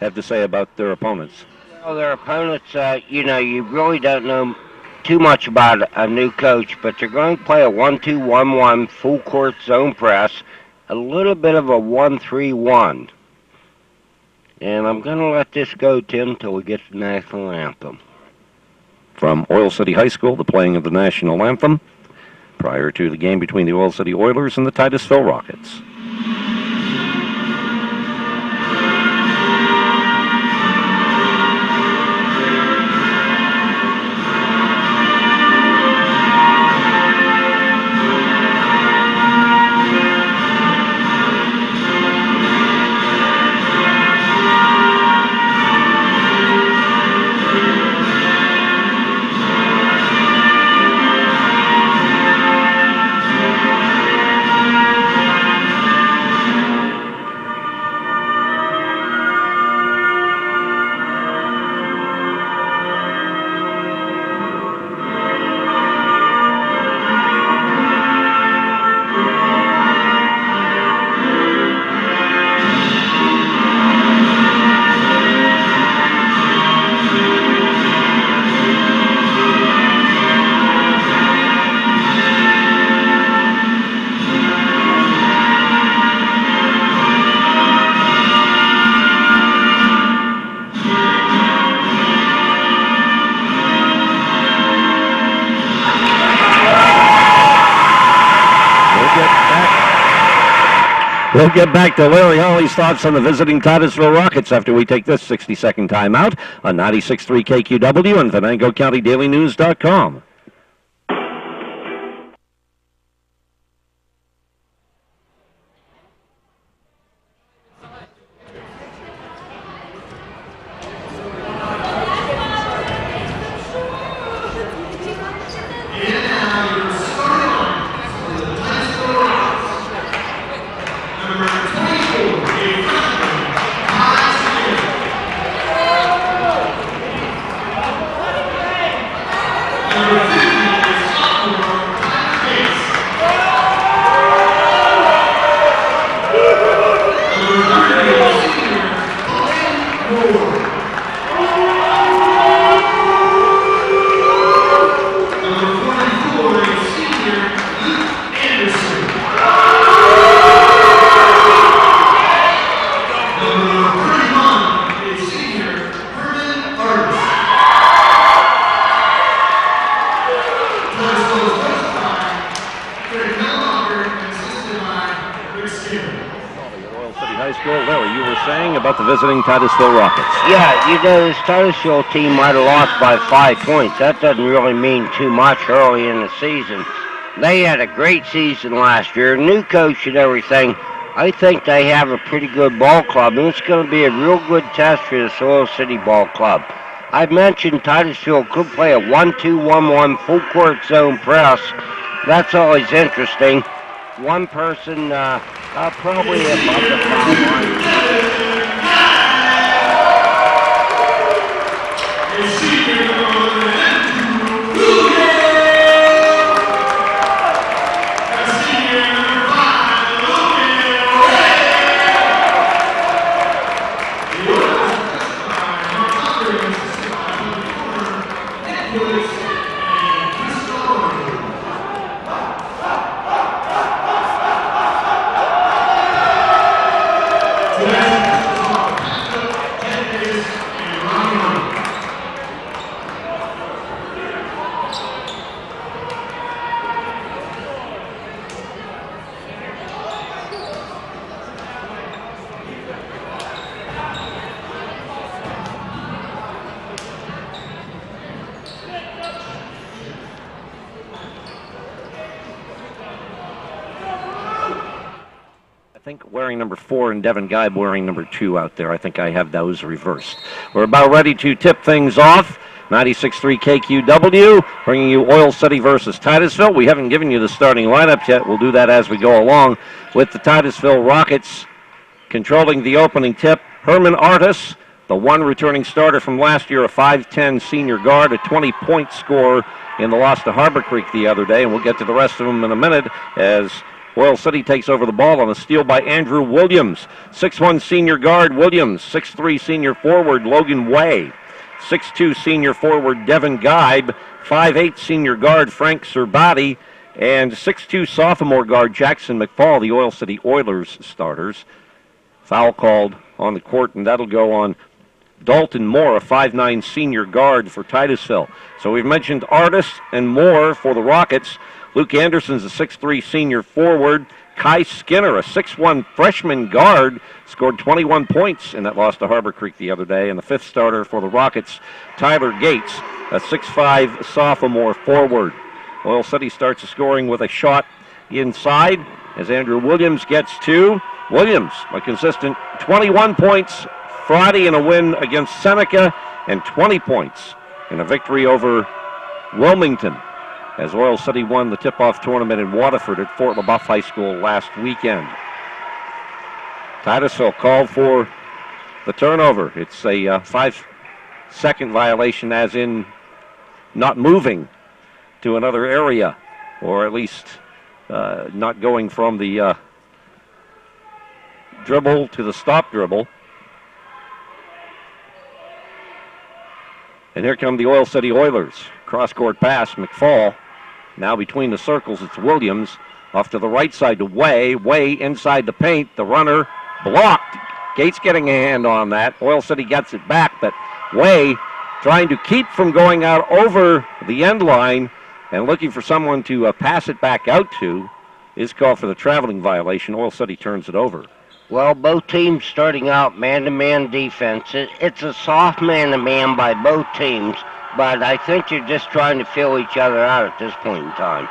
have to say about their opponents? Well, their opponents, you really don't know too much about a new coach, but they're going to play a 1-2-1-1 full court zone press, a little bit of a 1-3-1. And I'm going to let this go, Tim, till we get to the national anthem. From Oil City High School, the playing of the national anthem prior to the game between the Oil City Oilers and the Titusville Rockets. We'll get back to Larry Hawley's thoughts on the visiting Titusville Rockets after we take this 60-second timeout on 96.3 KQW and VenangoCountyDailyNews.com. Visiting Titusville Rockets. Yeah, this Titusville team might have lost by 5 points. That doesn't really mean too much early in the season. They had a great season last year, new coach and everything. I think they have a pretty good ball club, and it's going to be a real good test for this Oil City ball club. I've mentioned Titusville could play a 1-2-1-1 full court zone press. That's always interesting. One person probably above the foul line. Wearing number 4 and Devin Geib wearing number 2 out there. I think I have those reversed. We're about ready to tip things off. 96.3 KQW, bringing you Oil City versus Titusville. We haven't given you the starting lineups yet. We'll do that as we go along. With the Titusville Rockets controlling the opening tip, Herman Artis, the one returning starter from last year, a 5'10 senior guard, a 20-point scorer in the loss to Harbor Creek the other day, and we'll get to the rest of them in a minute as Oil City takes over the ball on a steal by Andrew Williams. 6'1 senior guard Williams, 6'3 senior forward Logan Way, 6'2 senior forward Devin Geib, 5'8 senior guard Frank Serbati, and 6'2 sophomore guard Jackson McFall, the Oil City Oilers starters. Foul called on the court, and that'll go on Dalton Moore, a 5'9 senior guard for Titusville. So we've mentioned Artis and Moore for the Rockets. Luke Anderson's a 6'3 senior forward. Kai Skinner, a 6'1 freshman guard, scored 21 points in that loss to Harbor Creek the other day. And the fifth starter for the Rockets, Tyler Gates, a 6'5 sophomore forward. Oil City starts the scoring with a shot inside as Andrew Williams gets two. Williams, a consistent 21 points Friday in a win against Seneca, and 20 points in a victory over Wilmington, as Oil City won the tip-off tournament in Waterford at Fort LaBeouf High School last weekend. Titusville called for the turnover. It's a 5-second violation, as in not moving to another area, or at least not going from the dribble to the stop dribble. And here come the Oil City Oilers. Cross-court pass, McFall. Now between the circles, it's Williams. Off to the right side to Way. Way inside the paint. The runner blocked. Gates getting a hand on that. Oil City gets it back, but Way trying to keep from going out over the end line and looking for someone to pass it back out to is called for the traveling violation. Oil City turns it over. Well, both teams starting out man-to-man defense. It's a soft man-to-man by both teams, but I think you're just trying to fill each other out at this point in time.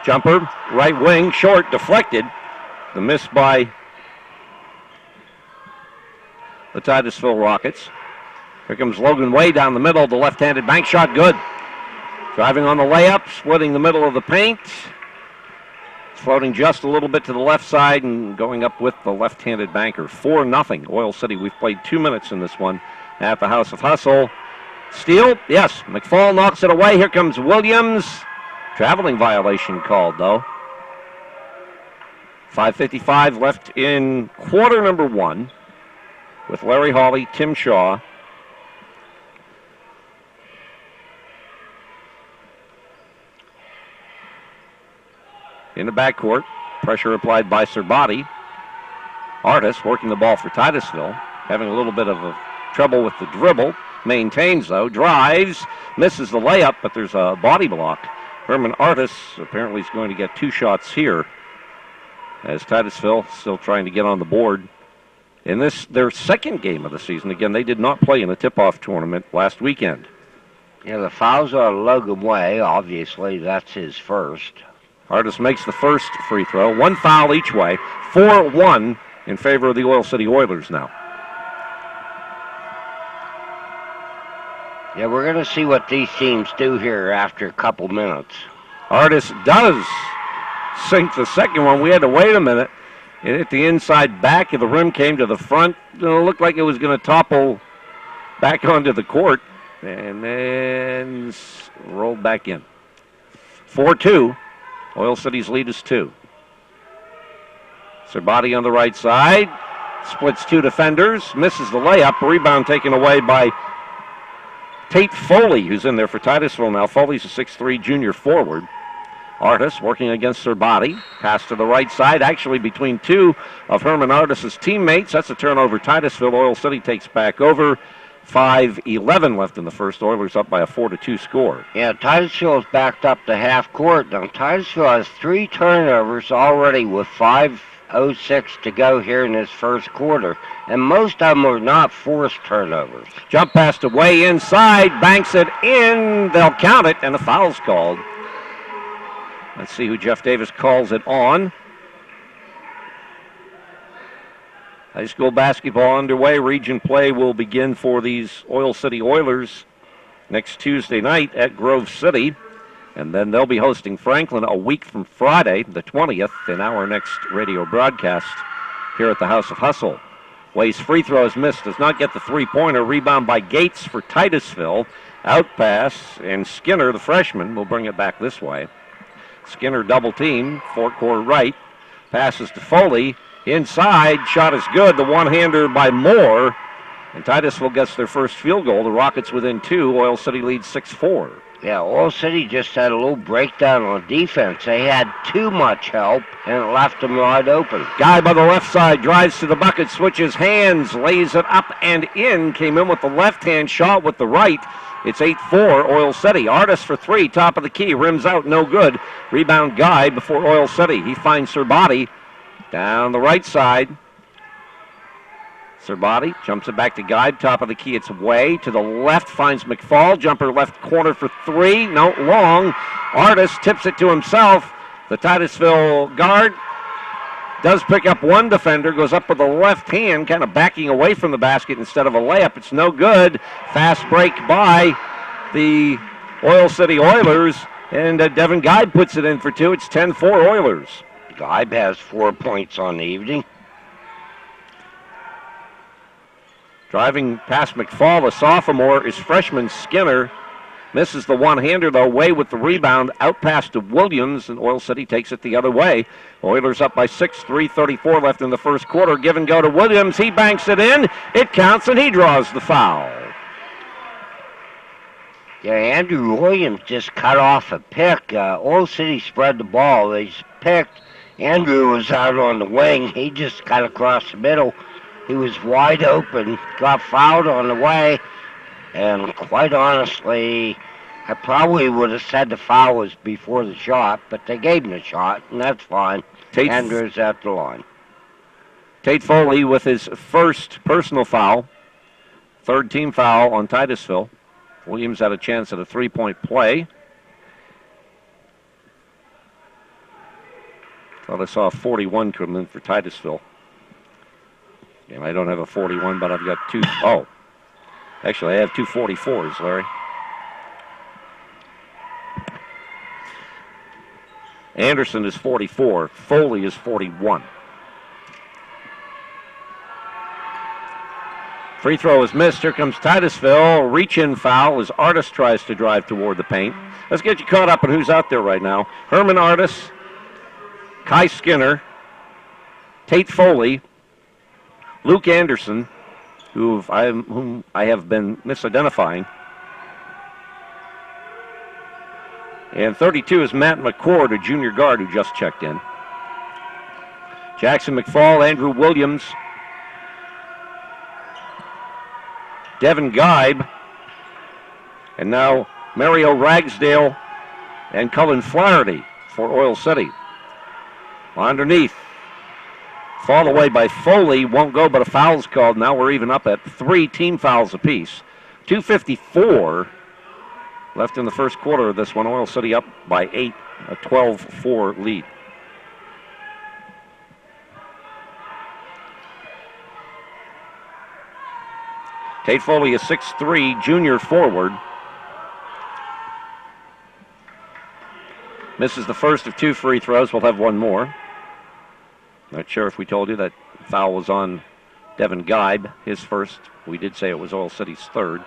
Jumper, right wing, short, deflected. The miss by the Titusville Rockets. Here comes Logan Way down the middle. The left-handed bank shot, good. Driving on the layup, splitting the middle of the paint. Floating just a little bit to the left side and going up with the left-handed banker. 4-0 Oil City. We've played 2 minutes in this one at the House of Hustle. Steal? Yes. McFall knocks it away. Here comes Williams. Traveling violation called, though. 5:55 left in quarter number one with Larry Hawley, Tim Shaw. In the backcourt, pressure applied by Serbati. Artis working the ball for Titusville, having a little bit of trouble with the dribble. Maintains, though, drives, misses the layup, but there's a body block. Herman Artis apparently is going to get 2 shots here, as Titusville still trying to get on the board. In this, their second game of the season. Again, they did not play in a tip-off tournament last weekend. Yeah, the fouls are Logan Way. Obviously, that's his first. Artis makes the first free throw. 1 foul each way. 4-1 in favor of the Oil City Oilers now. Yeah, we're going to see what these teams do here after a couple minutes. Artis does sink the second one. We had to wait a minute. It hit the inside back of the rim, came to the front. It looked like it was going to topple back onto the court, and then rolled back in. 4-2. Oil City's lead is 2. Serbati on the right side. Splits 2 defenders. Misses the layup. Rebound taken away by Tate Foley, who's in there for Titusville now. Foley's a 6'3 junior forward. Artis working against Serbati. Pass to the right side, actually between 2 of Herman Artis' teammates. That's a turnover. Titusville. Oil City takes back over. 5:11 left in the first. Oilers up by a 4-2 score. Yeah, Titusville's backed up to half court. Now, Titusville has 3 turnovers already with 5:06 to go here in this first quarter, and most of them are not forced turnovers. Jump pass to Way inside, banks it in. They'll count it, and the foul's called. Let's see who Jeff Davis calls it on. High school basketball underway. Region play will begin for these Oil City Oilers next Tuesday night at Grove City. And then they'll be hosting Franklin a week from Friday, the 20th, in our next radio broadcast here at the House of Hustle. Way's free throw is missed, does not get the three-pointer. Rebound by Gates for Titusville. Out pass, and Skinner, the freshman, will bring it back this way. Skinner double team, four-court right. Passes to Foley. Inside, shot is good. The one-hander by Moore. And Titusville gets their first field goal. The Rockets within 2. Oil City leads 6-4. Yeah, Oil City just had a little breakdown on defense. They had too much help, and it left them wide open. Guy by the left side drives to the bucket, switches hands, lays it up and in. Came in with the left-hand shot with the right. It's 8-4, Oil City. Artis for 3, top of the key, rims out, no good. Rebound Guy before Oil City. He finds Serbati down the right side. Serbati jumps it back to Guy, top of the key, it's away. To the left, finds McFall, jumper left corner for 3, no, long. Artis tips it to himself. The Titusville guard does pick up one defender, goes up with the left hand, kind of backing away from the basket instead of a layup. It's no good. Fast break by the Oil City Oilers, and Devin Geib puts it in for 2. It's 10-4 Oilers. Geib has 4 points on the evening. Driving past McFall, the sophomore, is freshman Skinner. Misses the one-hander, though, away with the rebound. Out pass to Williams, and Oil City takes it the other way. Oilers up by 6, 3:34 left in the first quarter. Give and go to Williams. He banks it in. It counts, and he draws the foul. Yeah, Andrew Williams just cut off a pick. Oil City spread the ball. They picked. Andrew was out on the wing. He just cut across the middle. He was wide open, got fouled on the way, and quite honestly, I probably would have said the foul was before the shot, but they gave him the shot, and that's fine. Andrew's at the line. Tate Foley with his first personal foul, third team foul on Titusville. Williams had a chance at a three-point play. Thought I saw a 41 come in for Titusville. And I don't have a 41, but I've got two. Oh, actually, I have two 44s, Larry. Anderson is 44. Foley is 41. Free throw is missed. Here comes Titusville. Reach-in foul as Artis tries to drive toward the paint. Let's get you caught up on who's out there right now. Herman Artis, Kai Skinner, Tate Foley, Luke Anderson, whom I have been misidentifying. And 32 is Matt McCord, a junior guard who just checked in. Jackson McFall, Andrew Williams, Devin Geib, and now Mario Ragsdale and Cullen Flaherty for Oil City. Underneath. Fall away by Foley, won't go, but a foul's called. Now we're even up at 3 team fouls apiece. 2:54 left in the first quarter of this one. Oil City up by 8, a 12-4 lead. Tate Foley is 6'3", junior forward. Misses the first of 2 free throws. We'll have one more. Not sure if we told you that foul was on Devin Geib, his first. We did say it was Oil City's third.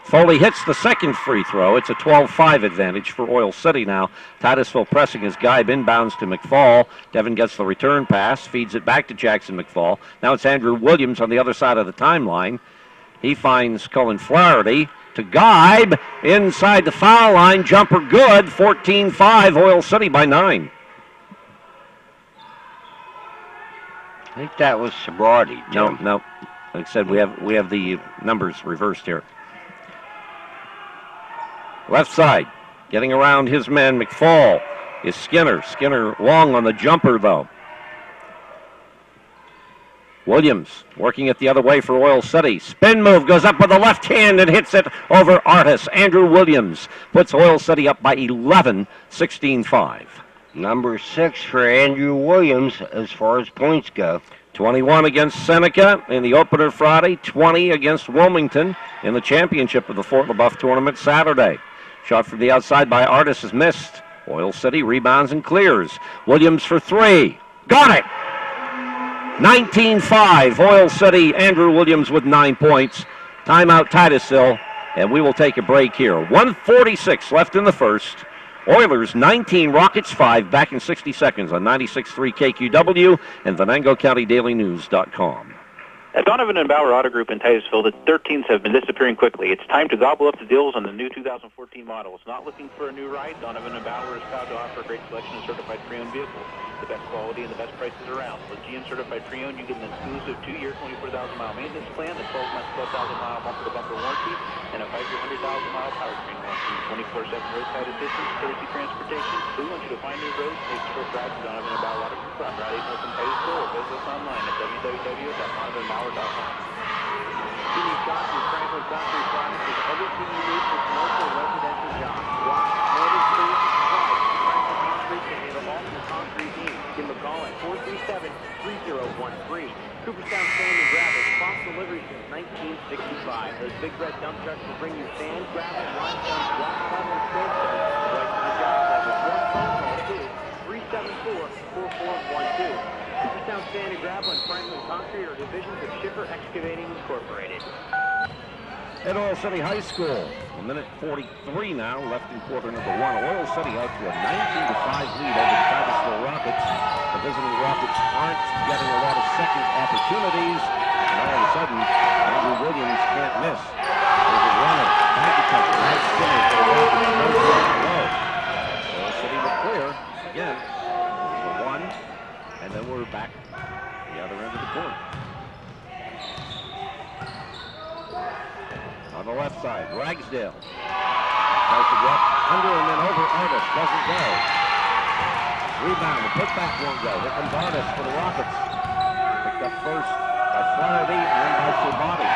Foley hits the second free throw. It's a 12-5 advantage for Oil City now. Titusville pressing as Geib inbounds to McFall. Devin gets the return pass, feeds it back to Jackson McFall. Now it's Andrew Williams on the other side of the timeline. He finds Cullen Flaherty. To Geib, inside the foul line, jumper good, 14-5, Oil City by 9. I think that was Sebrati. No. Like I said, we have the numbers reversed here. Left side, getting around his man, McFall, is Skinner. Skinner long on the jumper, though. Williams working it the other way for Oil City. Spin move, goes up with the left hand and hits it over Artis. Andrew Williams puts Oil City up by 11, 16-5. Number 6 for Andrew Williams as far as points go. 21 against Seneca in the opener Friday, 20 against Wilmington in the championship of the Fort LaBeouf tournament Saturday. Shot from the outside by Artis is missed. Oil City rebounds and clears. Williams for 3. Got it! 19-5, Oil City. Andrew Williams with 9 points. Timeout Titusville. and we will take a break here. 1:46 left in the first. Oilers 19, Rockets 5, back in 60 seconds on 96.3 KQW and VenangoCountyDailyNews.com. At Donovan and Bauer Auto Group in Titusville, the 13s have been disappearing quickly. It's time to gobble up the deals on the new 2014 models. Not looking for a new ride? Donovan and Bauer is proud to offer a great selection of certified pre-owned vehicles. The best quality and the best prices around. With GM certified pre-owned, you get an exclusive 2-year, 24,000-mile maintenance plan, a 12-month, 12,000-mile bumper-to-bumper warranty, and a 5-year, 100,000-mile powertrain warranty. 24/7 roadside assistance, courtesy transportation. We want you to find new roads, take short drives to Donovan and Bauer Auto Group on Route 8 North in Titusville, or visit us online at www.donovanbauer.com. Jimmy Johnson's Franklin Concrete Products is everything you need for commercial and residential jobs. Blocks, mortars, tools, and supplies. Franklin Concrete can handle all your concrete needs. Give them a call at 437-3013. Cooperstown Sand and Gravel, prompt delivery since 1965. Those big red dump trucks will bring you sand, gravel, limestone, rock, puddle, and sandstone. Right to the job site with one phone call to 374-4412. Cooperstown Sand and Gravel and Franklin Concrete are divisions of Schiffer Excavating Incorporated. At Oil City High School, 1:43 now left in quarter number 1. Oil City out to a 19-5 lead over the Titusville Rockets. The visiting Rockets aren't getting a lot of second opportunities, and all of a sudden, Andrew Williams can't miss. There's a runner, back to touch, nice Skinner for the Rockets, no point below. Oil City will clear again. There's a 1, and then we're back the other end of the court. On the left side, Ragsdale tries to go up under and then over Artis, doesn't go. Rebound, the putback won't go. Here comes Artis for the Rockets. Picked up first by Flaherty and then by Sabati.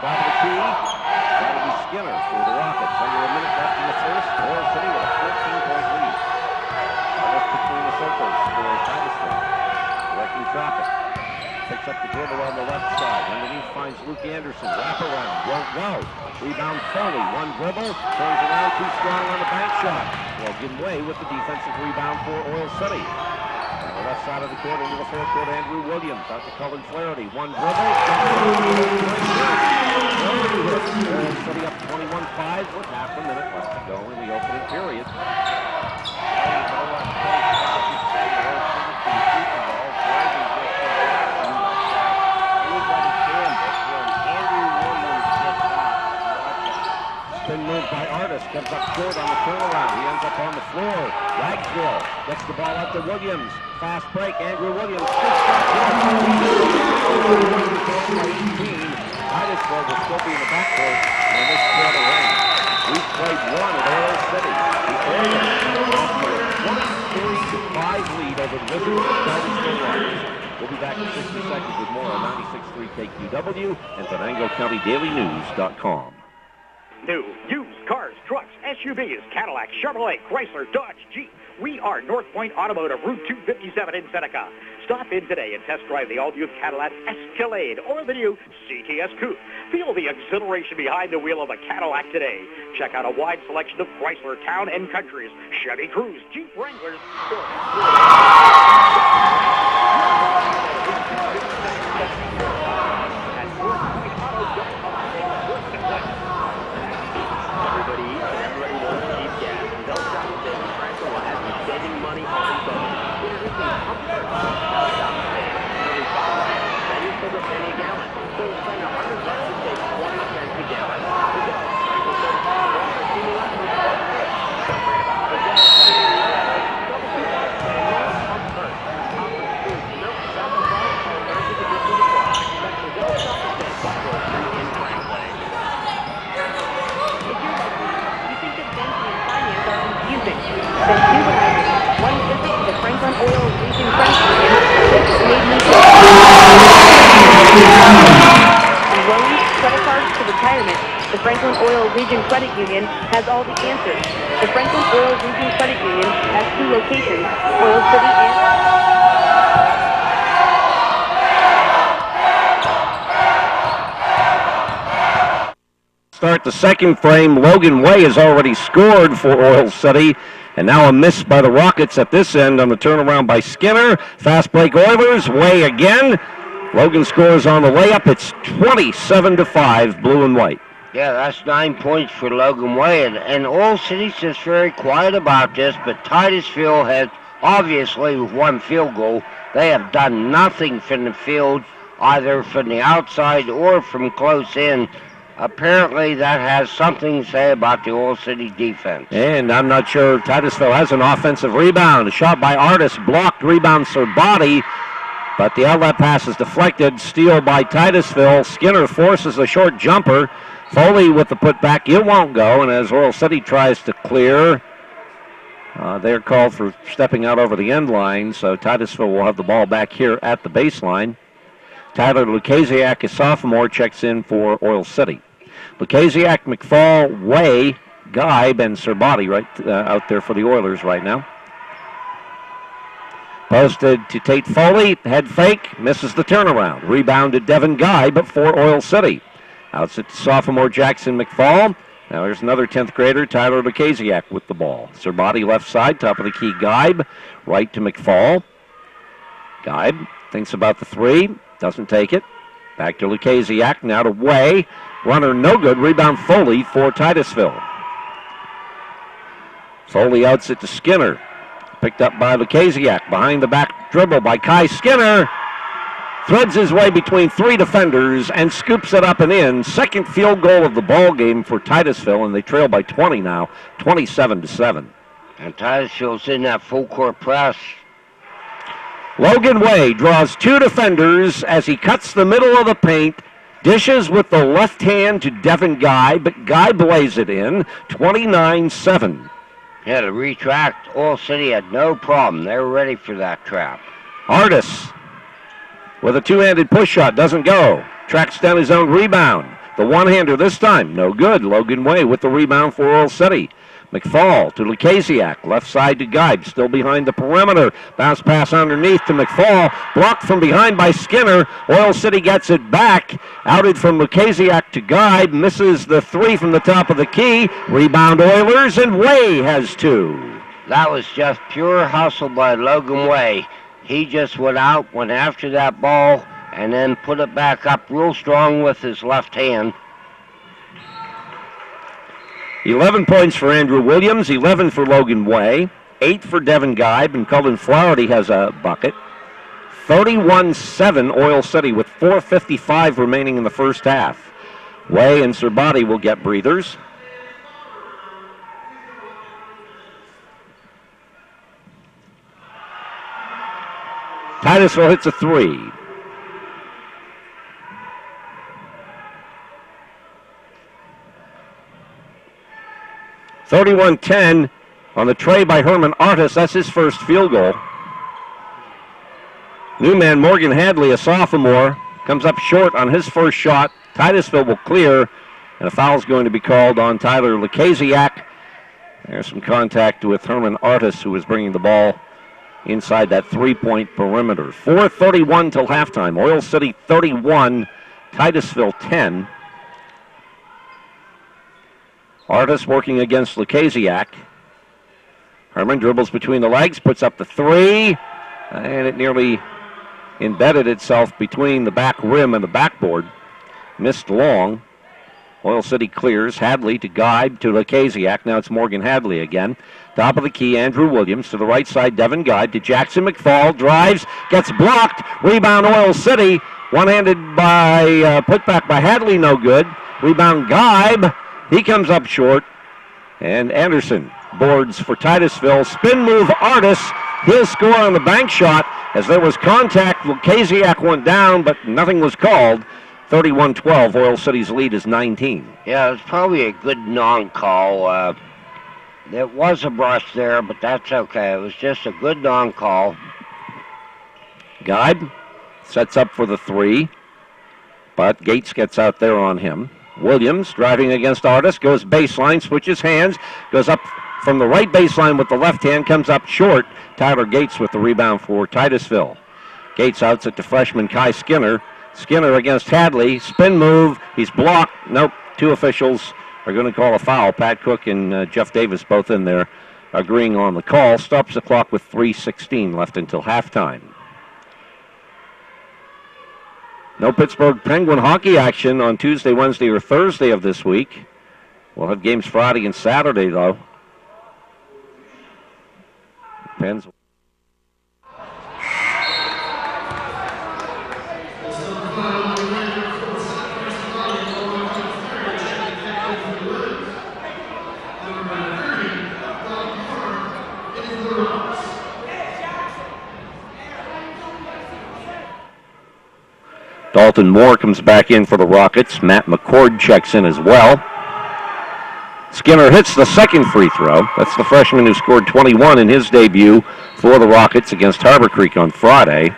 Top of the key, that'll be Skinner for the Rockets. Under a minute left in the first, Oil City with a 14-point lead. Artis between the circles for Titusville. Directing traffic. Picks up the dribble on the left side. Underneath finds Luke Anderson. Wrap around. Won't go. Rebound Foley. One dribble. Turns around. Too strong on the bank shot. Well, give way with the defensive rebound for Oil City. On the left side of the court into the forecourt, Andrew Williams. Out to Cullen Flaherty. One dribble. Oil City up 21-5 with half a minute left to go in the opening period. Been moved by Artis, comes up short on the turnaround. He ends up on the floor. Ragsdale gets the ball out to Williams. Fast break, Andrew Williams. Titusville will still be in the backcourt when this quarter ends. We've played one at Oil City. The Oilers have a 23-5 lead over the visiting Titusville Rockets. We'll be back in 60 seconds with more on 96.3 KQW and VenangoCountyDailyNews.com. New, used cars, trucks, SUVs, Cadillac, Chevrolet, Chrysler, Dodge, Jeep. We are North Point Automotive, Route 257 in Seneca. Stop in today and test drive the all-new Cadillac Escalade or the new CTS Coupe. Feel the exhilaration behind the wheel of a Cadillac today. Check out a wide selection of Chrysler Town and Countries, Chevy Cruze, Jeep Wranglers, The Franklin Oil Region Credit Union has all the answers. The Franklin Oil Region Credit Union has 2 locations, Oil City and... Start the second frame. Logan Way has already scored for Oil City. And now a miss by the Rockets at this end on the turnaround by Skinner. Fast break Oilers. Way again. Logan scores on the layup. It's 27-5, blue and white. Yeah, that's 9 points for Logan Way. And Oil City's just very quiet about this, but Titusville has, obviously, with one field goal, they have done nothing from the field, either from the outside or from close in. Apparently, that has something to say about the Oil City defense. And I'm not sure Titusville has an offensive rebound. A shot by Artis, blocked, rebound Serbati, but the outlet pass is deflected. Steal by Titusville. Skinner forces a short jumper. Foley with the putback, it won't go, and as Oil City tries to clear, they're called for stepping out over the end line, so Titusville will have the ball back here at the baseline. Tyler Lukasiak, a sophomore, checks in for Oil City. Lukasiak, McFall, Way, Geib, and Serbati right out there for the Oilers right now. Posted to Tate Foley, head fake, misses the turnaround. Rebounded Devin Geib for Oil City. Outside to sophomore Jackson McFall. Now there's another 10th grader, Tyler Lukasiak, with the ball. Serbati left side, top of the key, Geib. Right to McFall. Geib thinks about the three, doesn't take it. Back to Lukasiak, now to Way. Runner no good, rebound Foley for Titusville. Foley outs it to Skinner. Picked up by Lukasiak, behind the back dribble by Kai Skinner. Threads his way between three defenders and scoops it up and in. Second field goal of the ball game for Titusville, and they trail by 20 now, 27-7. And Titusville's in that full court press. Logan Way draws two defenders as he cuts the middle of the paint, dishes with the left hand to Devin Guy, but Guy blaze it in, 29-7. Yeah, to retract, Oil City had no problem. They were ready for that trap. Artis with a two-handed push shot, doesn't go. Tracks down his own rebound. The one-hander this time, no good. Logan Way with the rebound for Oil City. McFall to Lukasiak, left side to Geib, still behind the perimeter. Bounce pass underneath to McFall, blocked from behind by Skinner. Oil City gets it back, outed from Lukasiak to Geib, misses the three from the top of the key. Rebound Oilers, and Way has two. That was just pure hustle by Logan Way. He just went out, went after that ball, and then put it back up real strong with his left hand. 11 points for Andrew Williams, 11 for Logan Way, 8 for Devin Geib, and Cullen Flaherty has a bucket. 31-7 Oil City with 4:55 remaining in the first half. Way and Serbati will get breathers. Titusville hits a three. (31-10) on the tray by Herman Artis. That's his first field goal. New man Morgan Hadley, a sophomore, comes up short on his first shot. Titusville will clear, and a foul is going to be called on Tyler Lukasiak. There's some contact with Herman Artis, who is bringing the ball inside that three-point perimeter. 4:31 till halftime. Oil City 31, Titusville 10. Artis working against Lukasiak. Herman dribbles between the legs, puts up the three, and it nearly embedded itself between the back rim and the backboard. Missed long. Oil City clears. Hadley to Geib to Lukasiak. Now it's Morgan Hadley again. Top of the key, Andrew Williams. To the right side, Devin Geib to Jackson McFall. Drives, gets blocked. Rebound Oil City. One-handed by, putback by Hadley, no good. Rebound Geib. He comes up short. And Anderson boards for Titusville. Spin move Artis. He'll score on the bank shot as there was contact. Lukasiak went down, but nothing was called. 31-12, Oil City's lead is 19. Yeah, it was probably a good non-call. There was a brush there, but that's okay. It was just a good non-call. Geib sets up for the three, but Gates gets out there on him. Williams driving against Artis, goes baseline, switches hands, goes up from the right baseline with the left hand, comes up short. Tyler Gates with the rebound for Titusville. Gates outs it to freshman Kai Skinner. Skinner against Hadley. Spin move. He's blocked. Nope. Two officials are going to call a foul. Pat Cook and Jeff Davis both in there agreeing on the call. Stops the clock with 3:16 left until halftime. No Pittsburgh Penguin hockey action on Tuesday, Wednesday, or Thursday of this week. We'll have games Friday and Saturday, though. Depends. Dalton Moore comes back in for the Rockets. Matt McCord checks in as well. Skinner hits the second free throw. That's the freshman who scored 21 in his debut for the Rockets against Harbor Creek on Friday.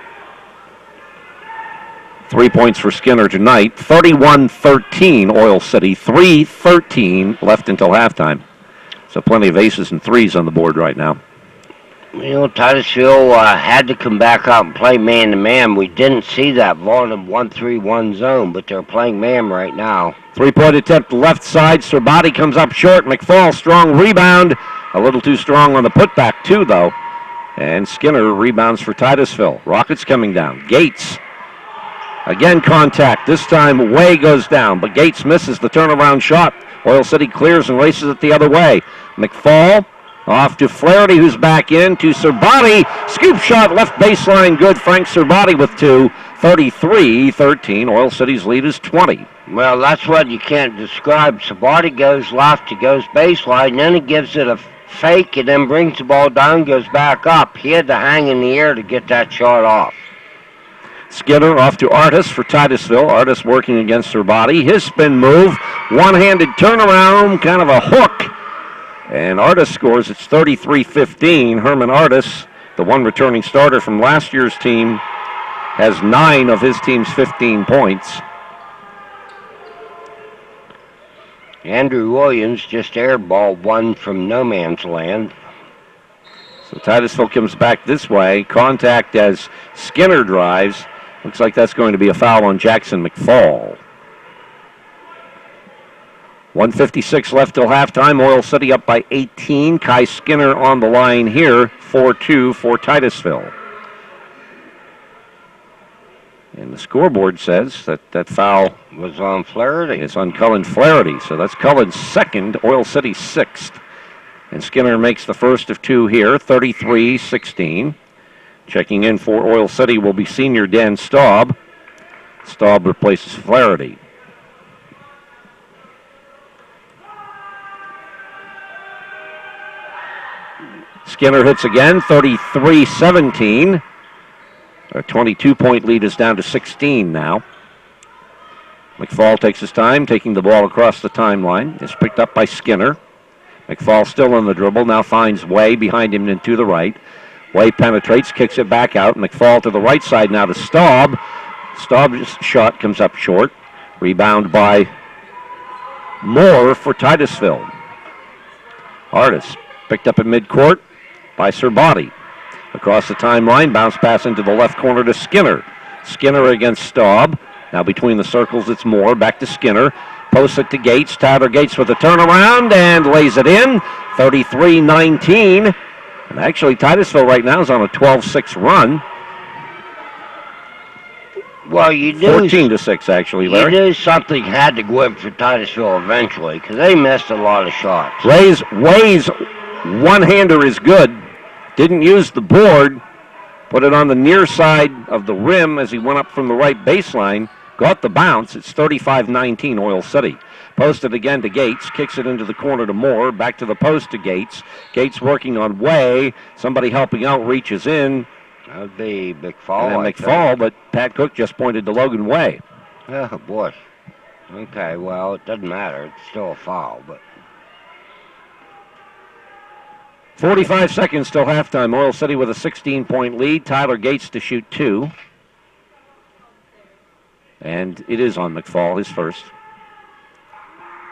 3 points for Skinner tonight. 31-13 Oil City. 3:13 left until halftime. So plenty of aces and threes on the board right now. You know, Titusville had to come back out and play man-to-man. We didn't see that volume 1-3-1 zone, but they're playing man right now. 3-point attempt left side. Serbati comes up short. McFall, strong rebound. A little too strong on the putback, too, though. And Skinner rebounds for Titusville. Rockets coming down. Gates. Again, contact. This time, Way goes down, but Gates misses the turnaround shot. Oil City clears and races it the other way. McFall. Off to Flaherty, who's back in, to Serbati. Scoop shot, left baseline, good. Frank Serbati with two. 33-13. Oil City's lead is 20. Well, that's what you can't describe. Serbati goes left, he goes baseline, and then he gives it a fake, and then brings the ball down, goes back up. He had to hang in the air to get that shot off. Skinner off to Artis for Titusville. Artis working against Serbati. His spin move, one-handed turnaround, kind of a hook. And Artis scores. It's 33-15. Herman Artis, the one returning starter from last year's team, has 9 of his team's 15 points. Andrew Williams just airballed one from no man's land. So Titusville comes back this way. Contact as Skinner drives. Looks like that's going to be a foul on Jackson McFall. 1:56 left till halftime. Oil City up by 18. Kai Skinner on the line here. 4-2 for Titusville. And the scoreboard says that foul was on Flaherty. It's on Cullen Flaherty. So that's Cullen's second, Oil City's sixth. And Skinner makes the first of two here, 33-16. Checking in for Oil City will be senior Dan Staub. Staub replaces Flaherty. Skinner hits again, 33-17. A 22-point lead is down to 16 now. McFall takes his time, taking the ball across the timeline. It's picked up by Skinner. McFall still on the dribble, now finds Way behind him and to the right. Way penetrates, kicks it back out. McFall to the right side now to Staub. Staub's shot comes up short. Rebound by Moore for Titusville. Artis picked up at midcourt by Serbati. Across the timeline, bounce pass into the left corner to Skinner. Skinner against Staub. Now between the circles, it's Moore. Back to Skinner. Posts it to Gates. Tyler Gates with a turnaround and lays it in. 33-19. And actually, Titusville right now is on a 12-6 run. Well, you knew 14-6, actually, Larry. You knew something had to go in for Titusville eventually because they missed a lot of shots. Way's one-hander is good. Didn't use the board. Put it on the near side of the rim as he went up from the right baseline. Got the bounce. It's 35-19 Oil City. Posted again to Gates. Kicks it into the corner to Moore. Back to the post to Gates. Gates working on Way. Somebody helping out reaches in. That would be McFall. And McFall, but Pat Cook just pointed to Logan Way. Oh, boy. Okay, well, it doesn't matter. It's still a foul, but... 45 seconds till halftime. Oil City with a 16-point lead. Tyler Gates to shoot two. And it is on McFall, his first.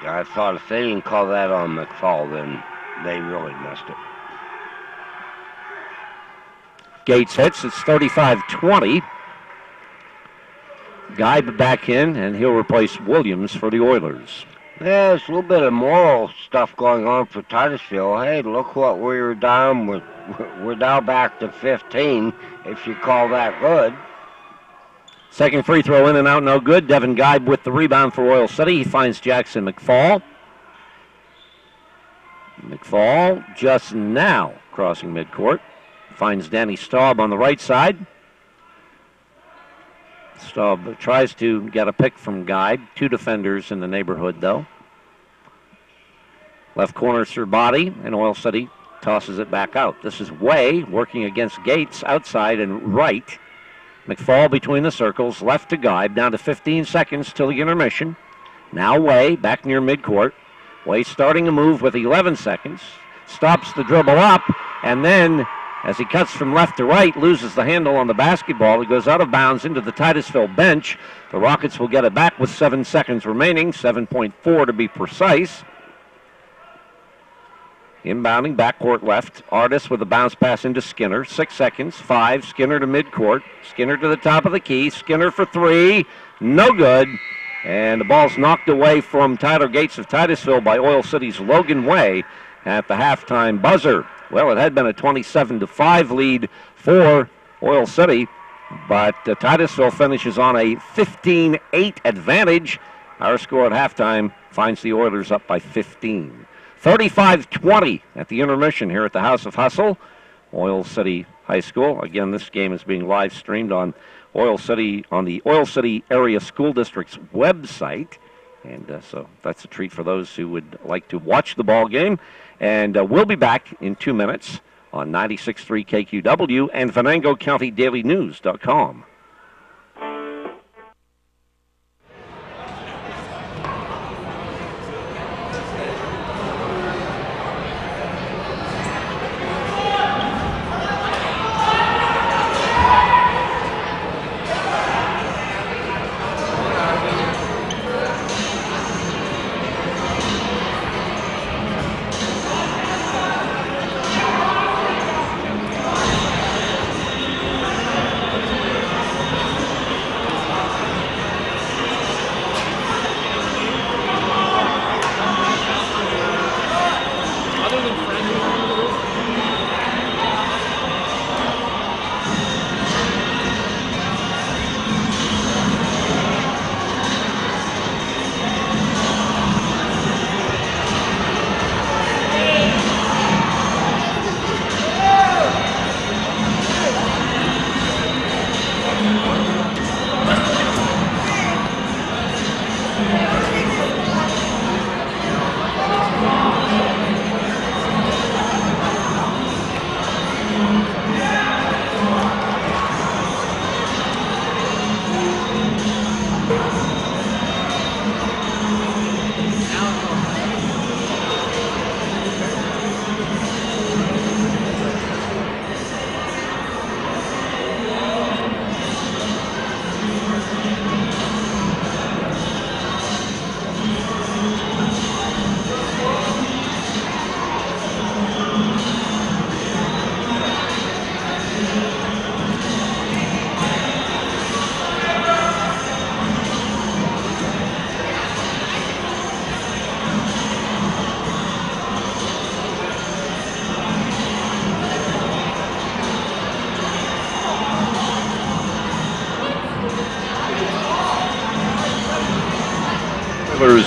I thought if they didn't call that on McFall, then they really missed it. Gates hits. It's 35-20. Geib back in, and he'll replace Williams for the Oilers. Yeah, there's a little bit of moral stuff going on for Titusville. Hey, look what we were down. We're now back to 15, if you call that good. Second free throw in and out, no good. Devin Geib with the rebound for Oil City. He finds Jackson McFall. McFall just now crossing midcourt. Finds Danny Staub on the right side. Staub tries to get a pick from Geib. Two defenders in the neighborhood, though. Left corner Serbati, and Oil City tosses it back out. This is Way working against Gates outside and right. McFall between the circles, left to Geib, down to 15 seconds till the intermission. Now Way back near midcourt. Way starting a move with 11 seconds. Stops the dribble up, and then as he cuts from left to right, loses the handle on the basketball. He goes out of bounds into the Titusville bench. The Rockets will get it back with 7 seconds remaining, 7.4 to be precise. Inbounding backcourt left. Artis with a bounce pass into Skinner. 6 seconds. 5. Skinner to midcourt. Skinner to the top of the key. Skinner for 3. No good. And the ball's knocked away from Tyler Gates of Titusville by Oil City's Logan Way at the halftime buzzer. Well, it had been a 27-5 lead for Oil City, but Titusville finishes on a 15-8 advantage. Our score at halftime finds the Oilers up by 15. 35-20 at the intermission here at the House of Hustle, Oil City High School. Again, this game is being live streamed on Oil City, on the Oil City Area School District's website. And so that's a treat for those who would like to watch the ball game. And we'll be back in 2 minutes on 96.3 KQW and VenangoCountyDailyNews.com.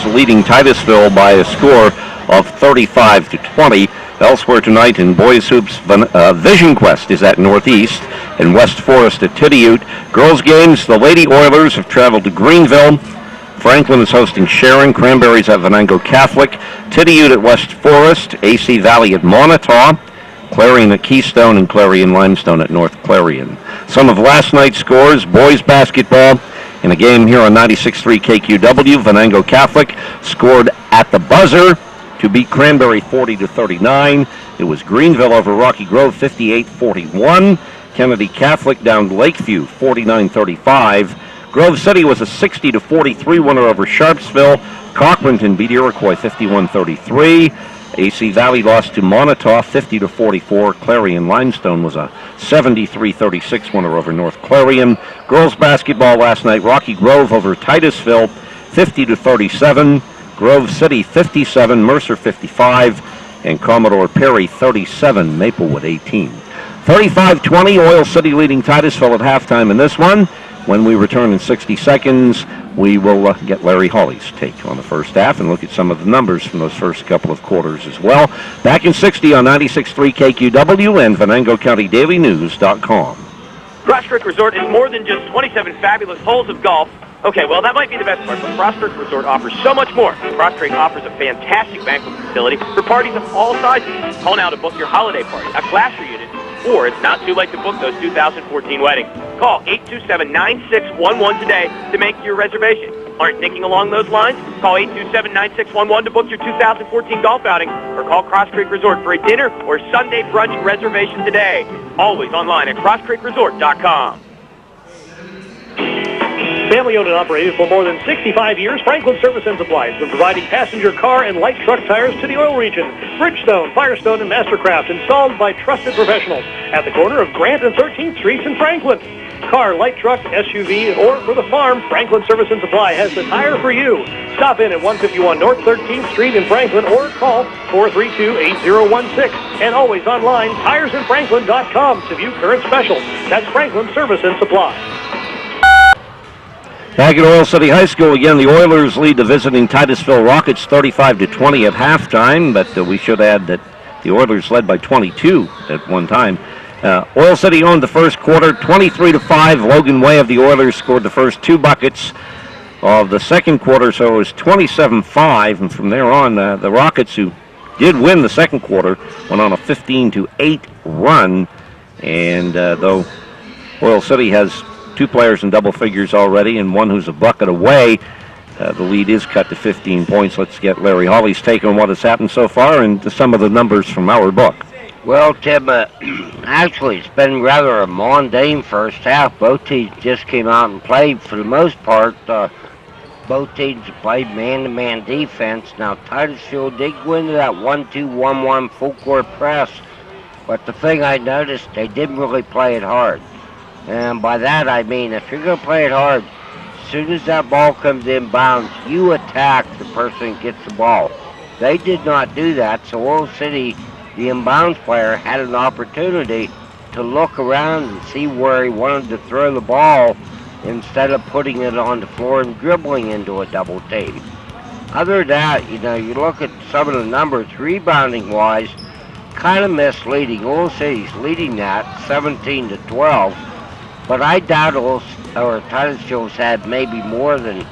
Leading Titusville by a score of 35-20. Elsewhere tonight in boys hoops, Vision Quest is at Northeast and West Forest at Tidiute. Girls games, the Lady Oilers have traveled to Greenville. Franklin is hosting Sharon. Cranberries at Venango Catholic. Tidiute at West Forest. AC Valley at Montauk. Clarion at Keystone and Clarion Limestone at North Clarion. Some of last night's scores, boys basketball. In a game here on 96.3 KQW, Venango Catholic scored at the buzzer to beat Cranberry 40-39. It was Greenville over Rocky Grove 58-41. Kennedy Catholic down Lakeview 49-35. Grove City was a 60-43 winner over Sharpsville. Cochranton beat Iroquois 51-33. AC Valley lost to Montauk 50-44. Clarion Limestone was a 73-36 winner over North Clarion. Girls basketball last night, Rocky Grove over Titusville 50-37. Grove City 57, Mercer 55, and Commodore Perry 37, Maplewood 18. 35-20, Oil City leading Titusville at halftime in this one. When we return in 60 seconds, we will get Larry Hawley's take on the first half and look at some of the numbers from those first couple of quarters as well. Back in 60 on 96.3 KQW and VenangoCountyDailyNews.com. Cross Creek Resort is more than just 27 fabulous holes of golf. Okay, well, that might be the best part, but Cross Creek Resort offers so much more. Cross Creek offers a fantastic banquet facility for parties of all sizes. Call now to book your holiday party, a class reunion, or it's not too late to book those 2014 weddings. Call 827-9611 today to make your reservation. Aren't thinking along those lines? Call 827-9611 to book your 2014 golf outing, or call Cross Creek Resort for a dinner or Sunday brunch reservation today. Always online at CrossCreekResort.com. Family owned and operated for more than 65 years, Franklin Service and Supply has been providing passenger car and light truck tires to the oil region. Bridgestone, Firestone, and Mastercraft installed by trusted professionals at the corner of Grant and 13th Streets in Franklin. Car, light truck, SUV, or for the farm, Franklin Service and Supply has the tire for you. Stop in at 151 North 13th Street in Franklin or call 432-8016. And always online, tiresinfranklin.com to view current specials. That's Franklin Service and Supply. Back at Oil City High School again, the Oilers lead the visiting Titusville Rockets 35-20 at halftime, but we should add that the Oilers led by 22 at one time. Oil City owned the first quarter 23-5. Logan Way of the Oilers scored the first 2 buckets of the second quarter, so it was 27-5, and from there on, the Rockets, who did win the second quarter, went on a 15-8 run, and though Oil City has 2 players in double figures already and one who's a bucket away, the lead is cut to 15 points. Let's get Larry Hawley's take on what has happened so far and some of the numbers from our book. Well, Tim, actually, it's been rather a mundane first half. Both teams just came out and played. For the most part, both teams played man-to-man defense. Now, Titusville did go into that 1-2-1-1 full-court press, but the thing I noticed, they didn't really play it hard. And by that, I mean, if you're going to play it hard, as soon as that ball comes inbounds, you attack the person that gets the ball. They did not do that, so Oil City, the inbounds player, had an opportunity to look around and see where he wanted to throw the ball instead of putting it on the floor and dribbling into a double team. Other than that, you look at some of the numbers, rebounding-wise, kind of misleading. Oil City's leading that 17-12. But I doubt Titusville's had maybe more than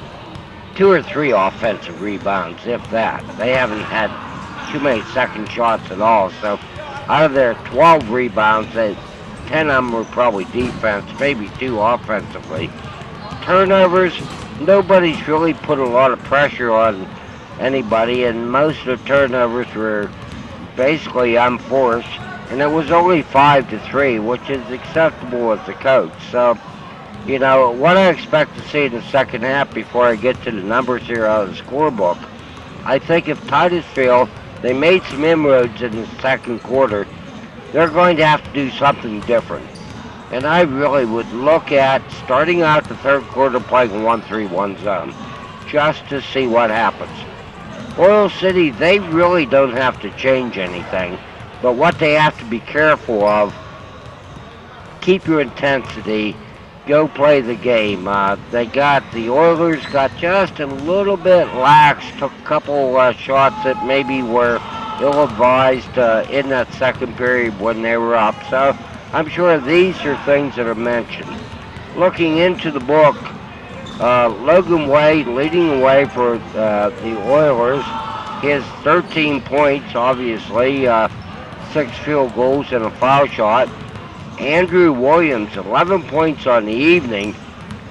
2 or 3 offensive rebounds, if that. They haven't had too many second shots at all. So out of their 12 rebounds, 10 of them were probably defense, maybe 2 offensively. Turnovers, nobody's really put a lot of pressure on anybody, and most of the turnovers were basically unforced. And it was only 5-3, which is acceptable as a coach. So, what I expect to see in the second half before I get to the numbers here out of the scorebook, I think if Titusville, they made some inroads in the second quarter, they're going to have to do something different. And I really would look at starting out the third quarter playing 1-3-1 zone, just to see what happens. Oil City, they really don't have to change anything. But what they have to be careful of, keep your intensity, go play the game. The Oilers got just a little bit lax, took a couple shots that maybe were ill-advised in that second period when they were up. So I'm sure these are things that are mentioned. Looking into the book, Logan Way leading the way for the Oilers. His 13 points, obviously, 6 field goals and a foul shot. Andrew Williams, 11 points on the evening,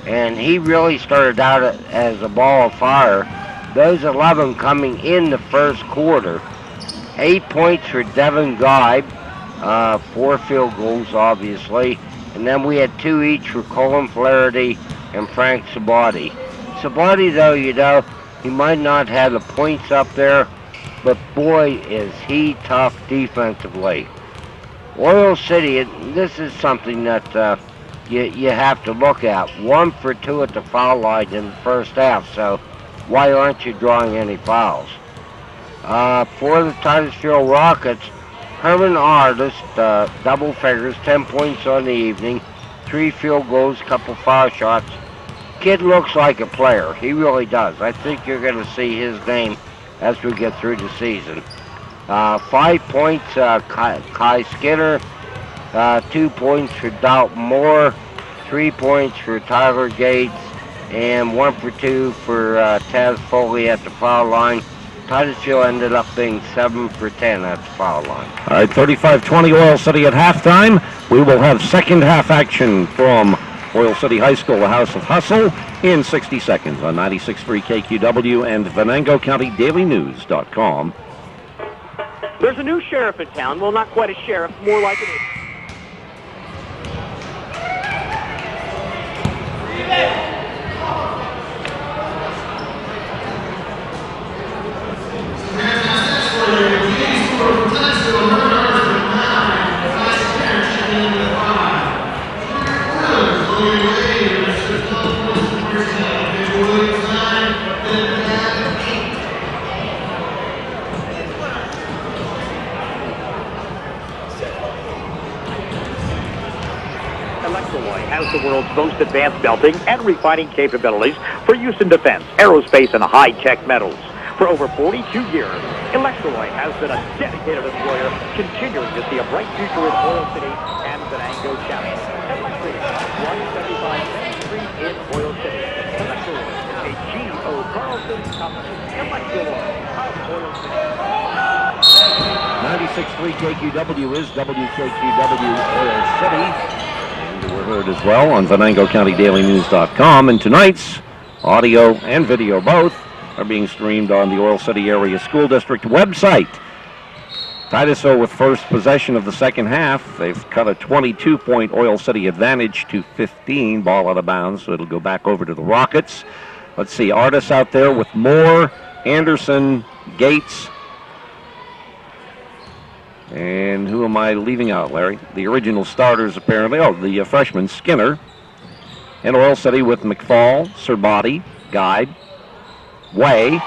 and he really started out as a ball of fire. Those 11 coming in the first quarter. 8 points for Devin Geib, 4 field goals, obviously. And then we had 2 each for Colin Flaherty and Frank Sabati. Sabati, though, he might not have the points up there, but boy, is he tough defensively. Oil City, this is something that you have to look at. 1 for 2 at the foul line in the first half, so why aren't you drawing any fouls? For the Titusville Rockets, Herman Artist, double figures, 10 points on the evening, 3 field goals, couple foul shots. Kid looks like a player. He really does. I think you're going to see his name as we get through the season. 5 points, Kai Skinner. 2 points for Dalton Moore. 3 points for Tyler Gates. And 1 for 2 for Taz Foley at the foul line. Titusville ended up being 7 for 10 at the foul line. All right, 35-20 Oil City at halftime. We will have second half action from Oil City High School, the House of Hustle, in 60 seconds on 96.3 KQW and VenangoCountyDailyNews.com. There's a new sheriff in town. Well, not quite a sheriff, more like an... has the world's most advanced melting and refining capabilities for use in defense, aerospace, and high-tech metals. For over 42 years, Electrolite has been a dedicated employer, continuing to see a bright future in Oil City and Venango County. Electrolite, 175 Main Street in Oil City. Electrolite is a G.O. Carlson company. Electrolite of Oil City. 96.3 KQW is WKQW Oil City. We're heard as well on VenangoCountyDailyNews.com, and tonight's audio and video both are being streamed on the Oil City Area School District website. Titusville with first possession of the second half. They've cut a 22-point Oil City advantage to 15. Ball out of bounds, so it'll go back over to the Rockets. Let's see, Artis out there with Moore, Anderson, Gates, and who am I leaving out, Larry? The original starters, apparently. Oh, the freshman, Skinner. And Oil City with McFall, Serbati, Guide, Way,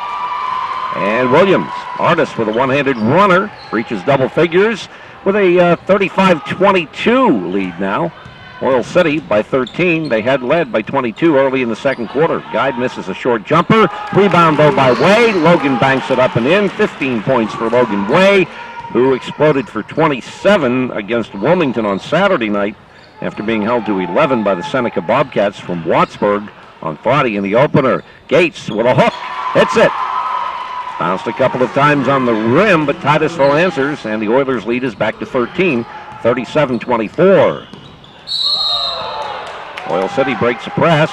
and Williams. Artis with a one-handed runner, reaches double figures with a 35-22 lead now. Oil City by 13. They had led by 22 early in the second quarter. Guide misses a short jumper. Rebound, though, by Way. Logan banks it up and in. 15 points for Logan Way, who exploded for 27 against Wilmington on Saturday night after being held to 11 by the Seneca Bobcats from Wattsburg on Friday in the opener. Gates with a hook. Hits it. Bounced a couple of times on the rim, but Titusville answers, and the Oilers' lead is back to 13, 37-24. Oil City breaks a press.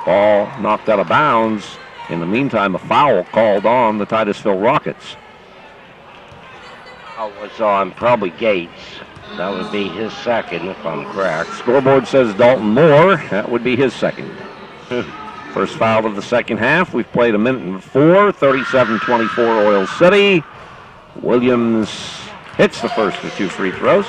Ball knocked out of bounds. In the meantime, a foul called on the Titusville Rockets. Was on probably Gates. That would be his second, if I'm correct. Scoreboard says Dalton Moore. That would be his second. First foul of the second half. We've played a minute and 4. 37-24 Oil City. Williams hits the first of 2 free throws.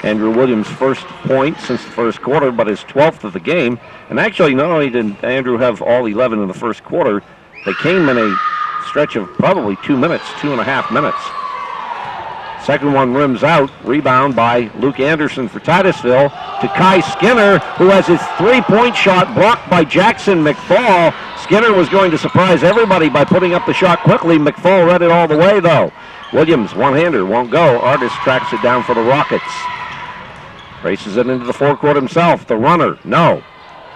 Andrew Williams' first point since the first quarter, but his 12th of the game. And actually, not only did Andrew have all 11 in the first quarter, they came in a stretch of probably 2 minutes, 2.5 minutes. Second one rims out. Rebound by Luke Anderson for Titusville to Kai Skinner, who has his three-point shot blocked by Jackson McFall. Skinner was going to surprise everybody by putting up the shot quickly. McFall read it all the way, though. Williams, one-hander, won't go. Artis tracks it down for the Rockets. Races it into the forecourt himself. The runner, no.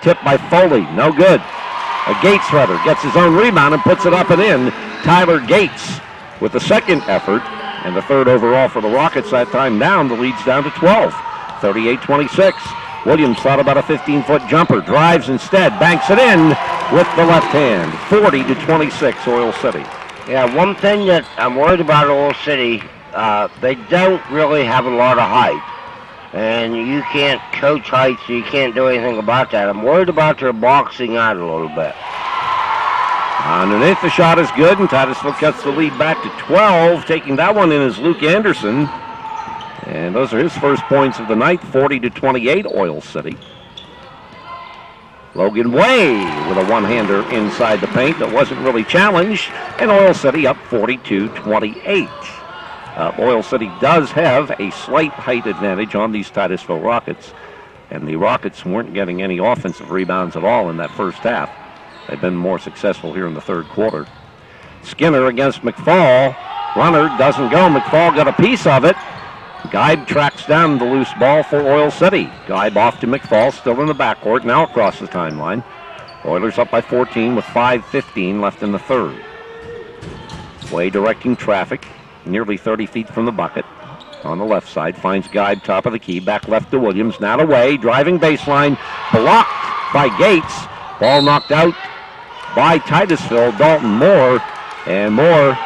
Tipped by Foley, no good. A Gates runner gets his own rebound and puts it up and in. Tyler Gates with the second effort. And the third overall for the Rockets. That time down, the lead's down to 12, 38-26. Williams thought about a 15-foot jumper, drives instead, banks it in with the left hand. 40-26, Oil City. Yeah, one thing that I'm worried about Oil City, they don't really have a lot of height. And you can't coach height, so you can't do anything about that. I'm worried about their boxing out a little bit. Underneath, the shot is good, and Titusville cuts the lead back to 12. Taking that one in is Luke Anderson. And those are his first points of the night, 40-28, Oil City. Logan Way with a one-hander inside the paint that wasn't really challenged, and Oil City up 42-28. Oil City does have a slight height advantage on these Titusville Rockets. And the Rockets weren't getting any offensive rebounds at all in that first half. They've been more successful here in the third quarter. Skinner against McFall. Runner doesn't go. McFall got a piece of it. Geib tracks down the loose ball for Oil City. Geib off to McFall, still in the backcourt, now across the timeline. Oilers up by 14 with 5:15 left in the third. Way directing traffic, nearly 30 feet from the bucket. On the left side, finds Geib, top of the key, back left to Williams, now away, driving baseline, blocked by Gates. Ball knocked out by Titusville, Dalton Moore, and Moore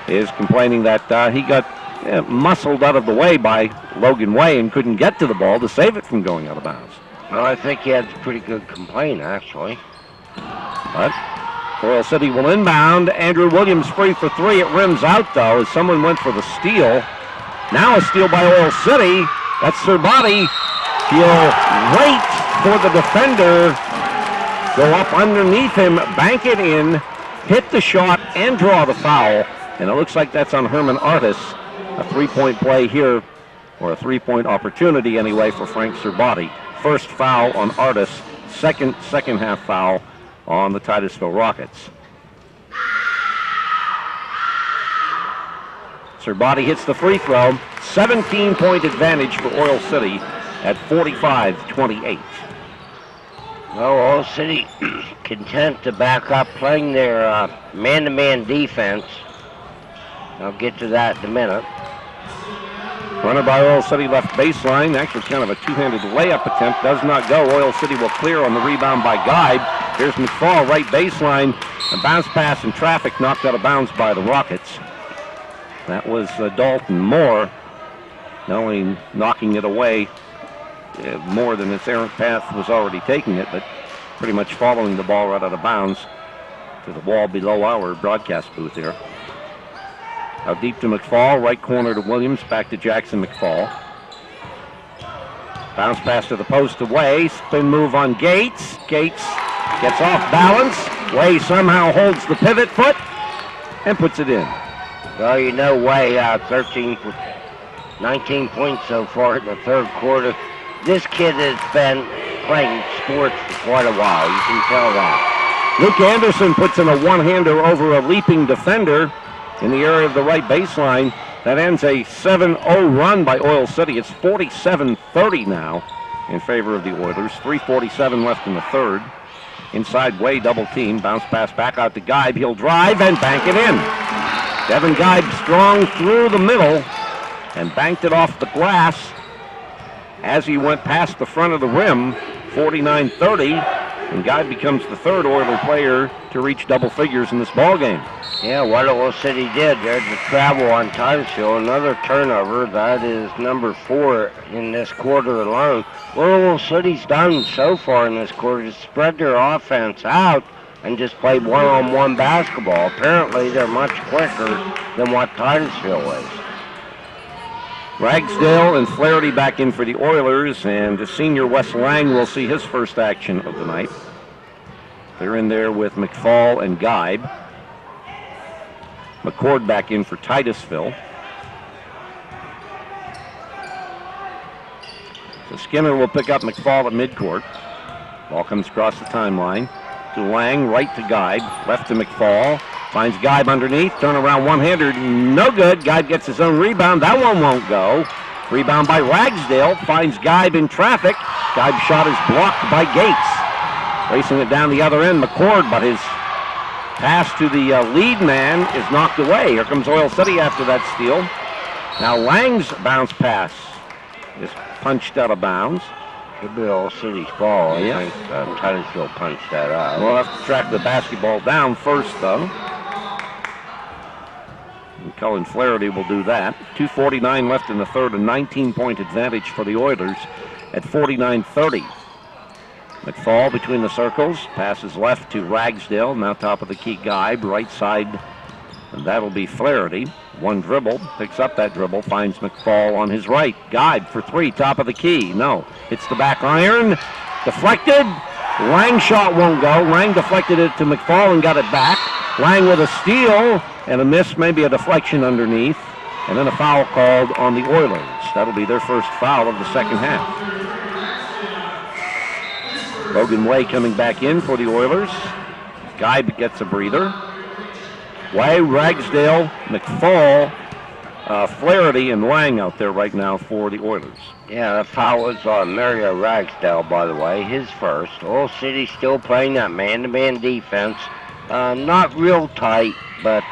is complaining that he got muscled out of the way by Logan Way and couldn't get to the ball to save it from going out of bounds. Well, I think he had a pretty good complaint, actually. But Oil City will inbound. Andrew Williams free for three. It rims out, though, as someone went for the steal. Now a steal by Oil City. That's Serbati. He'll wait for the defender, go up underneath him, bank it in, hit the shot, and draw the foul. And it looks like that's on Herman Artis. A three-point play here, or a three-point opportunity anyway for Frank Serbati. First foul on Artis, second half foul on the Titusville Rockets. Serbati hits the free throw. 17-point advantage for Oil City at 45-28. Well, Oil City content to back up playing their man-to-man defense. I'll get to that in a minute. Runner by Oil City left baseline. Actually, kind of a two-handed layup attempt. Does not go. Oil City will clear on the rebound by Geib. Here's McFall, right baseline. A bounce pass in traffic knocked out of bounds by the Rockets. That was Dalton Moore, not only knocking it away more than its errant path was already taking it, but pretty much following the ball right out of bounds to the wall below our broadcast booth here. Out deep to McFall, right corner to Williams, back to Jackson McFall. Bounce pass to the post away, spin move on Gates. Gates gets off balance. Way somehow holds the pivot foot and puts it in. Well, you know, Way 19 points so far in the third quarter. This kid has been playing sports for quite a while. You can tell that. Luke Anderson puts in a one-hander over a leaping defender in the area of the right baseline. That ends a 7-0 run by Oil City. It's 47-30 now in favor of the Oilers. 3:47 left in the third. Inside Way, double team. Bounce pass back out to Geib. He'll drive and bank it in. Devin Geib strong through the middle and banked it off the glass as he went past the front of the rim. 49-30, and Geib becomes the third Oiler player to reach double figures in this ball game. Yeah, what Oil City did, there's the travel on Titusville, another turnover. That is number 4 in this quarter alone. What Oil City's done so far in this quarter is spread their offense out and just play one-on-one basketball. Apparently, they're much quicker than what Titusville is. Ragsdale and Flaherty back in for the Oilers, and the senior Wes Lang will see his first action of the night. They're in there with McFall and Geib. McCord back in for Titusville. So Skinner will pick up McFall at midcourt. Ball comes across the timeline to Lang, right to Geib, left to McFall. Finds Geib underneath, turn around one-hander, no good. Geib gets his own rebound, that one won't go. Rebound by Ragsdale, finds Geib in traffic. Geib's shot is blocked by Gates. Racing it down the other end, McCord, but his pass to the lead man is knocked away. Here comes Oil City after that steal. Now Lang's bounce pass is punched out of bounds. Should be Oil City's ball. I think Titusville punched that out. We'll have to track the basketball down first, though. And Cullen Flaherty will do that. 2:49 left in the third, a 19-point advantage for the Oilers at 49-30. McFall between the circles, passes left to Ragsdale, now top of the key Geib, right side, and that'll be Flaherty. One dribble, picks up that dribble, finds McFall on his right. Geib for three, top of the key. No, hits the back iron, deflected. Lang shot won't go. Lang deflected it to McFall and got it back. Lang with a steal and a miss, maybe a deflection underneath, and then a foul called on the Oilers. That'll be their first foul of the second half. Logan Way coming back in for the Oilers. Guy gets a breather. Way, Ragsdale, McFall, Flaherty, and Lang out there right now for the Oilers. Yeah, the foul was on Mario Ragsdale, by the way, his first. Oil City still playing that man-to-man defense. Not real tight, but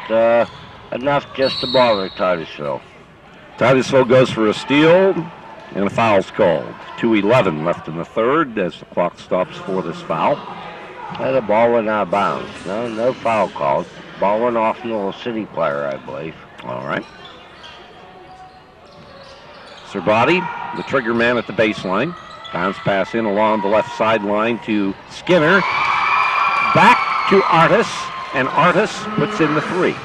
enough just to bother Titusville. Titusville goes for a steal, and a foul's called. 2:11 left in the third as the clock stops for this foul. The ball went out of bounds. No foul called. Ball went off an Oil City player, I believe. All right. Serbati, the trigger man at the baseline. Bounce pass in along the left sideline to Skinner. Back to Artis, and Artis puts in the 3.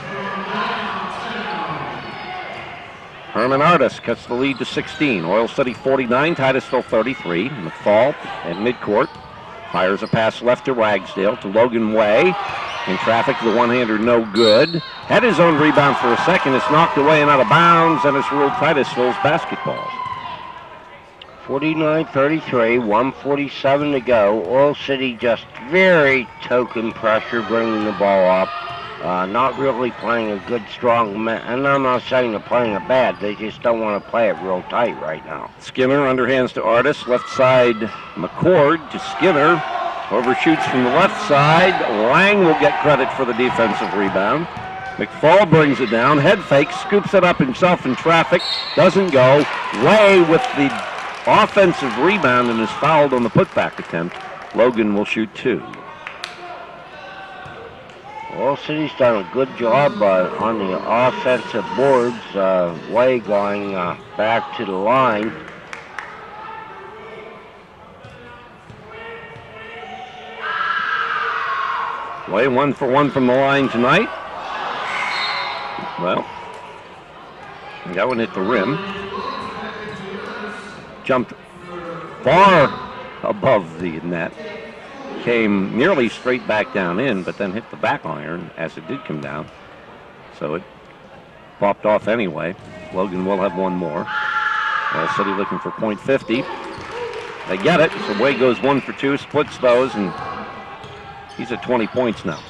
Herman Artis cuts the lead to 16. Oil City 49, Titusville 33. McFall at midcourt fires a pass left to Ragsdale to Logan Way. In traffic, the one-hander no good. Had his own rebound for a second. It's knocked away and out of bounds, and it's ruled Titusville's basketball. 49-33, 1:47 to go. Oil City just very token pressure bringing the ball up. Not really playing a good, strong and I'm not saying they're playing it bad. They just don't want to play it real tight right now. Skinner underhands to Artis. Left side, McCord to Skinner. Overshoots from the left side. Lang will get credit for the defensive rebound. McFall brings it down. Head fake. Scoops it up himself in traffic. Doesn't go. Way with the offensive rebound and is fouled on the putback attempt. Logan will shoot 2. Oil City's done a good job on the offensive boards. Way going back to the line. Way 1 for 1 from the line tonight. Well, that one hit the rim. Jumped far above the net. Came nearly straight back down in, but then hit the back iron as it did come down. So it popped off anyway. Logan will have one more. Oil City looking for .50. They get it, so Way goes 1 for 2, splits those, and he's at 20 points now.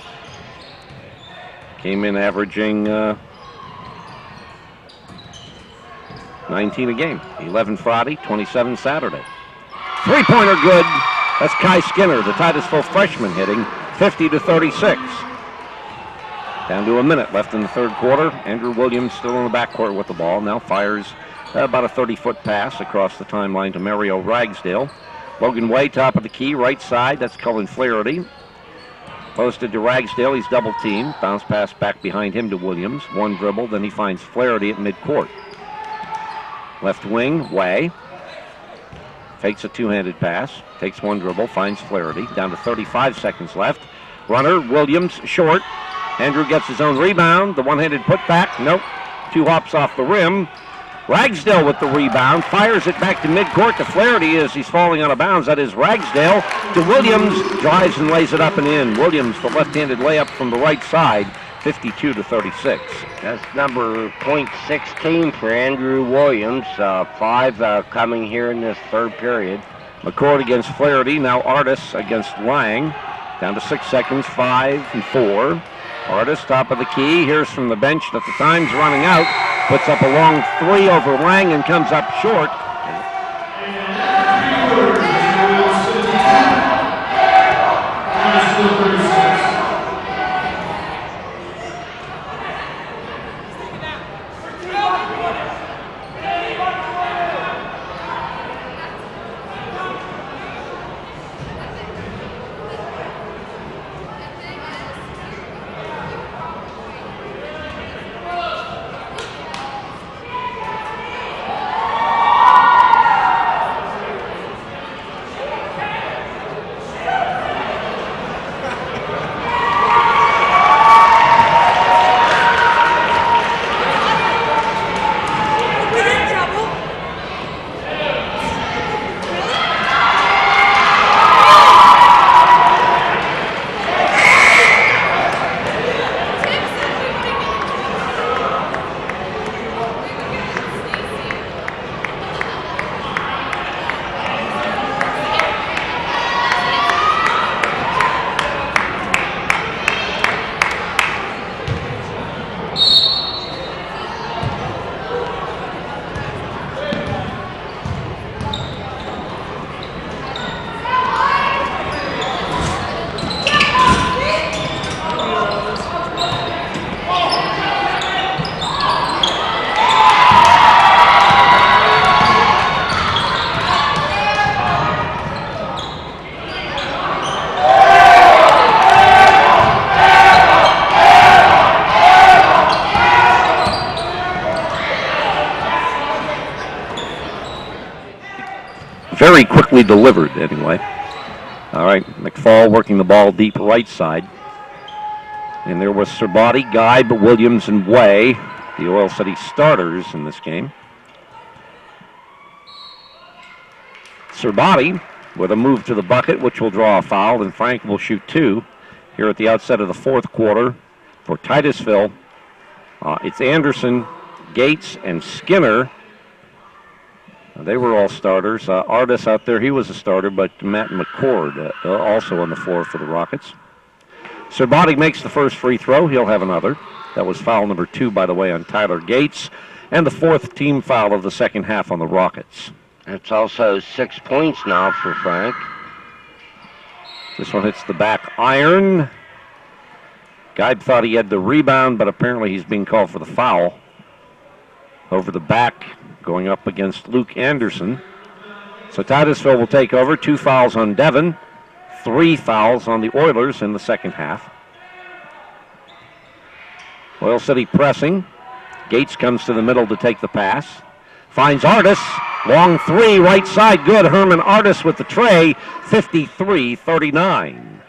Came in averaging 19 a game. 11 Friday, 27 Saturday. Three-pointer good. That's Kai Skinner, the Titusville freshman, hitting 50-36. Down to a minute left in the third quarter. Andrew Williams still in the backcourt with the ball. Now fires about a 30-foot pass across the timeline to Mario Ragsdale. Logan Way, top of the key, right side. That's Cullen Flaherty. Posted to Ragsdale. He's double-teamed. Bounce pass back behind him to Williams. One dribble, then he finds Flaherty at midcourt. Left wing, Way. Fakes a two-handed pass. Takes one dribble, finds Flaherty. Down to 35 seconds left. Runner, Williams, short. Andrew gets his own rebound. The one-handed putback, nope. 2 hops off the rim. Ragsdale with the rebound. Fires it back to midcourt to Flaherty as he's falling out of bounds. That is Ragsdale to Williams. Drives and lays it up and in. Williams, the left-handed layup from the right side. 52-36. That's number .16 for Andrew Williams. 5 coming here in this third period. McCord against Flaherty. Now Artis against Lang. Down to 6 seconds, 5 and 4. Artis, top of the key. Here's from the bench that the time's running out. Puts up a long 3 over Lang and comes up short. very quickly delivered, anyway. All right, McFall working the ball deep right side. And there was Serbati, Guy, Williams, and Way, the Oil City starters in this game. Serbati with a move to the bucket, which will draw a foul, and Frank will shoot 2 here at the outset of the fourth quarter for Titusville. It's Anderson, Gates, and Skinner. They were all starters. Artis out there, he was a starter, but Matt McCord also on the floor for the Rockets. Serbati makes the first free throw. He'll have another. That was foul number 2, by the way, on Tyler Gates, and the 4th team foul of the second half on the Rockets. It's also 6 points now for Frank. This one hits the back iron. Guy thought he had the rebound, but apparently he's being called for the foul. Over the back, going up against Luke Anderson. So Titusville will take over. 2 fouls on Devon, 3 fouls on the Oilers in the second half. Oil City pressing. Gates comes to the middle to take the pass. Finds Artis. Long 3, right side, good. Herman Artis with the tray, 53-39.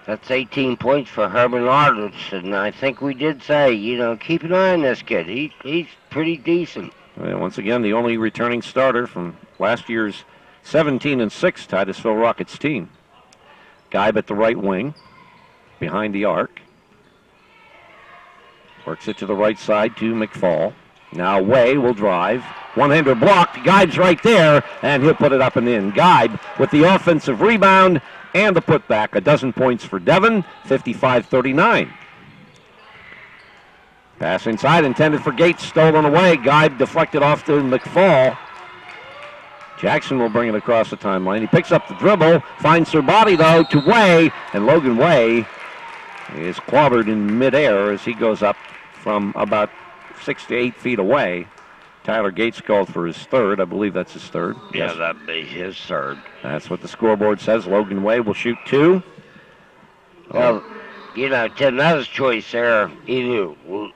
That's 18 points for Herman Artis, and I think we did say, keep an eye on this kid. He's pretty decent. Well, once again, the only returning starter from last year's 17-6 Titusville Rockets team. Geib at the right wing, behind the arc. Works it to the right side to McFall. Now Way will drive. One-hander blocked. Geib's right there, and he'll put it up and in. Geib with the offensive rebound and the putback. A dozen points for Devon, 55-39. Pass inside, intended for Gates, stolen away. Geib deflected off to McFall. Jackson will bring it across the timeline. He picks up the dribble, finds Serbati, though, to Way, and Logan Way is clobbered in midair as he goes up from about 6 to 8 feet away. Tyler Gates called for his third. I believe that's his third. Yeah, Yes. that'd be his third. That's what the scoreboard says. Logan Way will shoot 2. Well, Tim, that was choice there. Either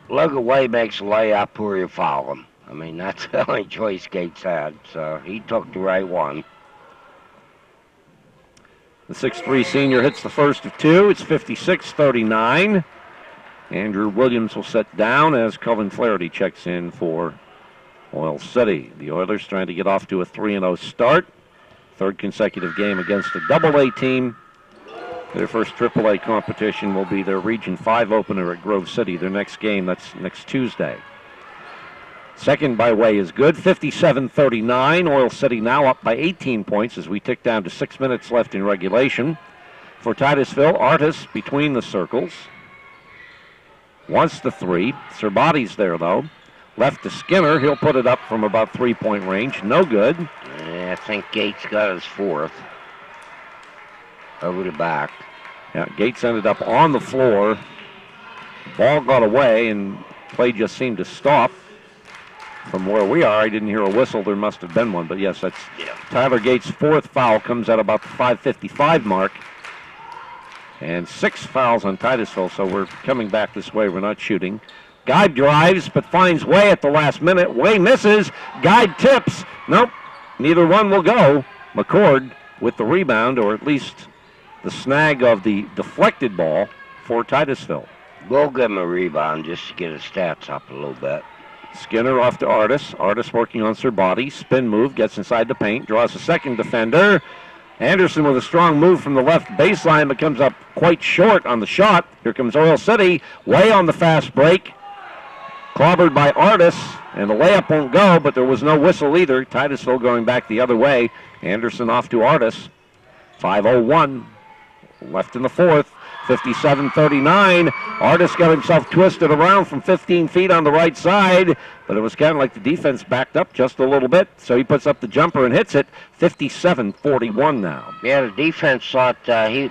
Logan Way makes a layup or you foul him. I mean, that's the only choice Gates had, so he took the right one. The 6'3 senior hits the first of 2. It's 56-39. Andrew Williams will sit down as Cullen Flaherty checks in for Oil City. The Oilers trying to get off to a 3-0 start. Third consecutive game against a Double-A team. Their first Triple-A competition will be their Region 5 opener at Grove City. Their next game, that's next Tuesday. Second by Way is good, 57-39. Oil City now up by 18 points as we tick down to 6 minutes left in regulation. For Titusville, Artis between the circles. Wants the 3. Serbati's there, though. Left to Skinner. He'll put it up from about 3-point range. No good. I think Gates got his 4th. Over the back. Yeah, Gates ended up on the floor. Ball got away, and play just seemed to stop. From where we are, I didn't hear a whistle. There must have been one, but yes, that's Tyler Gates' 4th foul. Comes at about the 5:55 mark. And 6 fouls on Titusville, so we're coming back this way. We're not shooting. Guide drives, but finds Way at the last minute. Way misses. Guide tips. Nope, neither one will go. McCord with the rebound, or at least the snag of the deflected ball for Titusville. We'll give him a rebound just to get his stats up a little bit. Skinner off to Artis. Artis working on Serbati. Spin move, gets inside the paint, draws a second defender. Anderson with a strong move from the left baseline, but comes up quite short on the shot. Here comes Oil City. Way on the fast break. Clobbered by Artis, and the layup won't go, but there was no whistle either. Titusville going back the other way. Anderson off to Artis. 5:01 left in the fourth. 57-39. Artis got himself twisted around from 15 feet on the right side, but it was kind of like the defense backed up just a little bit, so he puts up the jumper and hits it. 57-41 now. Yeah, the defense thought he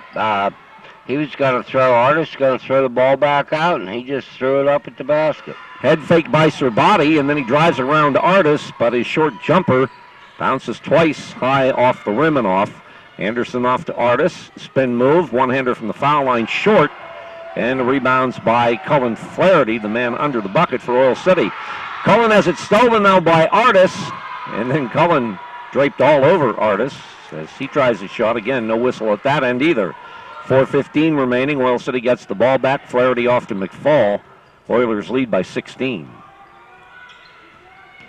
was going to throw. Artis going to throw the ball back out, and he just threw it up at the basket. Head fake by Serbati, and then he drives around Artis, but his short jumper bounces twice high off the rim and off. Anderson off to Artis. Spin move, one-hander from the foul line short, and the rebounds by Cullen Flaherty, the man under the bucket for Oil City. Cullen has it stolen now by Artis, and then Cullen draped all over Artis as he tries a shot. Again, no whistle at that end either. 4:15 remaining. Oil City gets the ball back. Flaherty off to McFall. Oilers lead by 16.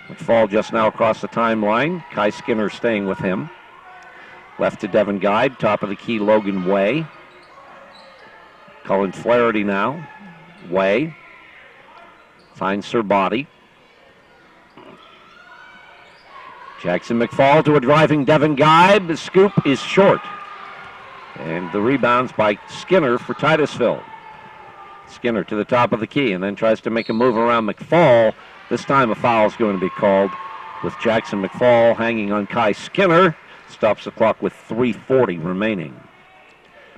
McFall just now across the timeline. Kai Skinner staying with him. Left to Devin Guide. Top of the key, Logan Way. Cullen Flaherty now. Way. Finds Serbati. Jackson McFall to a driving Devin Guide. The scoop is short. And the rebounds by Skinner for Titusville. Skinner to the top of the key and then tries to make a move around McFall. This time a foul is going to be called with Jackson McFall hanging on Kai Skinner. Stops the clock with 3:40 remaining.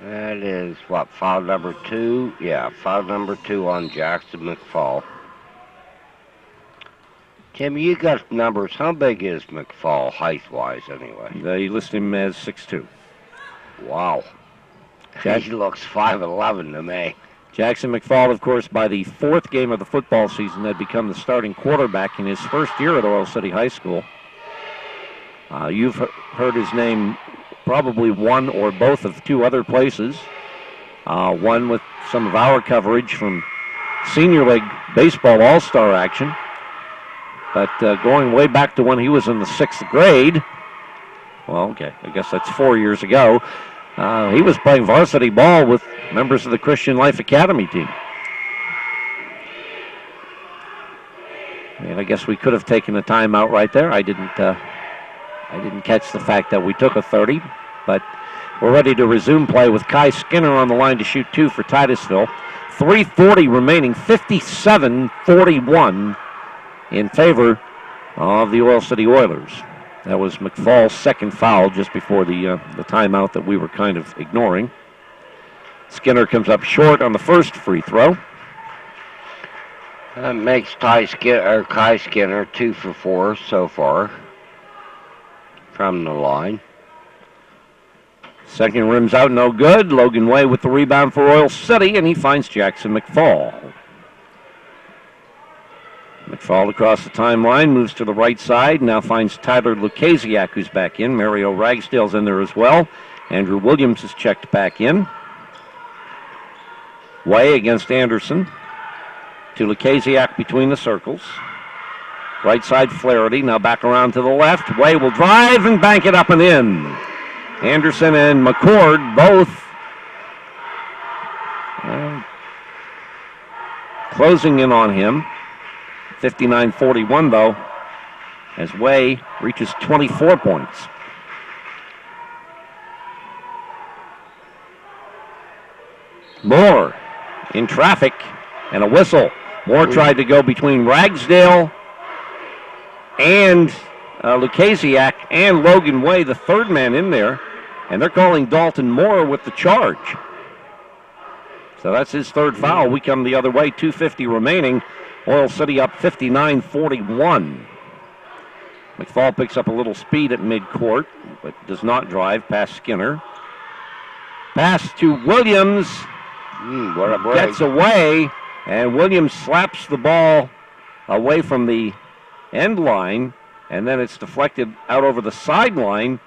That is, what, foul number 2? Yeah, foul number 2 on Jackson McFall. Tim, you got numbers. How big is McFall height-wise anyway? They list him as 6'2". Wow. He looks 5'11" to me. Jackson McFall, of course, by the 4th game of the football season, had become the starting quarterback in his first year at Oil City High School. You've heard his name probably one or both of 2 other places. One with some of our coverage from Senior League Baseball All-Star action. But going way back to when he was in the 6th grade, well, okay, I guess that's 4 years ago, he was playing varsity ball with members of the Christian Life Academy team. And I guess we could have taken a timeout right there. I didn't catch the fact that we took a 30, but we're ready to resume play with Kai Skinner on the line to shoot 2 for Titusville. 3:40 remaining, 57-41 in favor of the Oil City Oilers. That was McFall's second foul just before the timeout that we were kind of ignoring. Skinner comes up short on the first free throw. That makes Kai Skinner 2 for 4 so far from the line. Second rim's out, no good. Logan Way with the rebound for Oil City, and he finds Jackson McFall. McFall across the timeline, moves to the right side, now finds Tyler Lukasiak, who's back in. Mario Ragsdale's in there as well. Andrew Williams is checked back in. Way against Anderson. To Lukasiak between the circles. Right side Flaherty, now back around to the left. Way will drive and bank it up and in. Anderson and McCord both closing in on him. 59-41 though, as Way reaches 24 points. Moore in traffic and a whistle. Moore tried to go between Ragsdale and Lukasiak and Logan Way, the third man in there, and they're calling Dalton Moore with the charge. So that's his third foul. We come the other way, 2:50 remaining. Oil City up 59-41. McFall picks up a little speed at midcourt, but does not drive past Skinner. Pass to Williams. What a break. Gets away, and Williams slaps the ball away from the end line, and then it's deflected out over the sideline,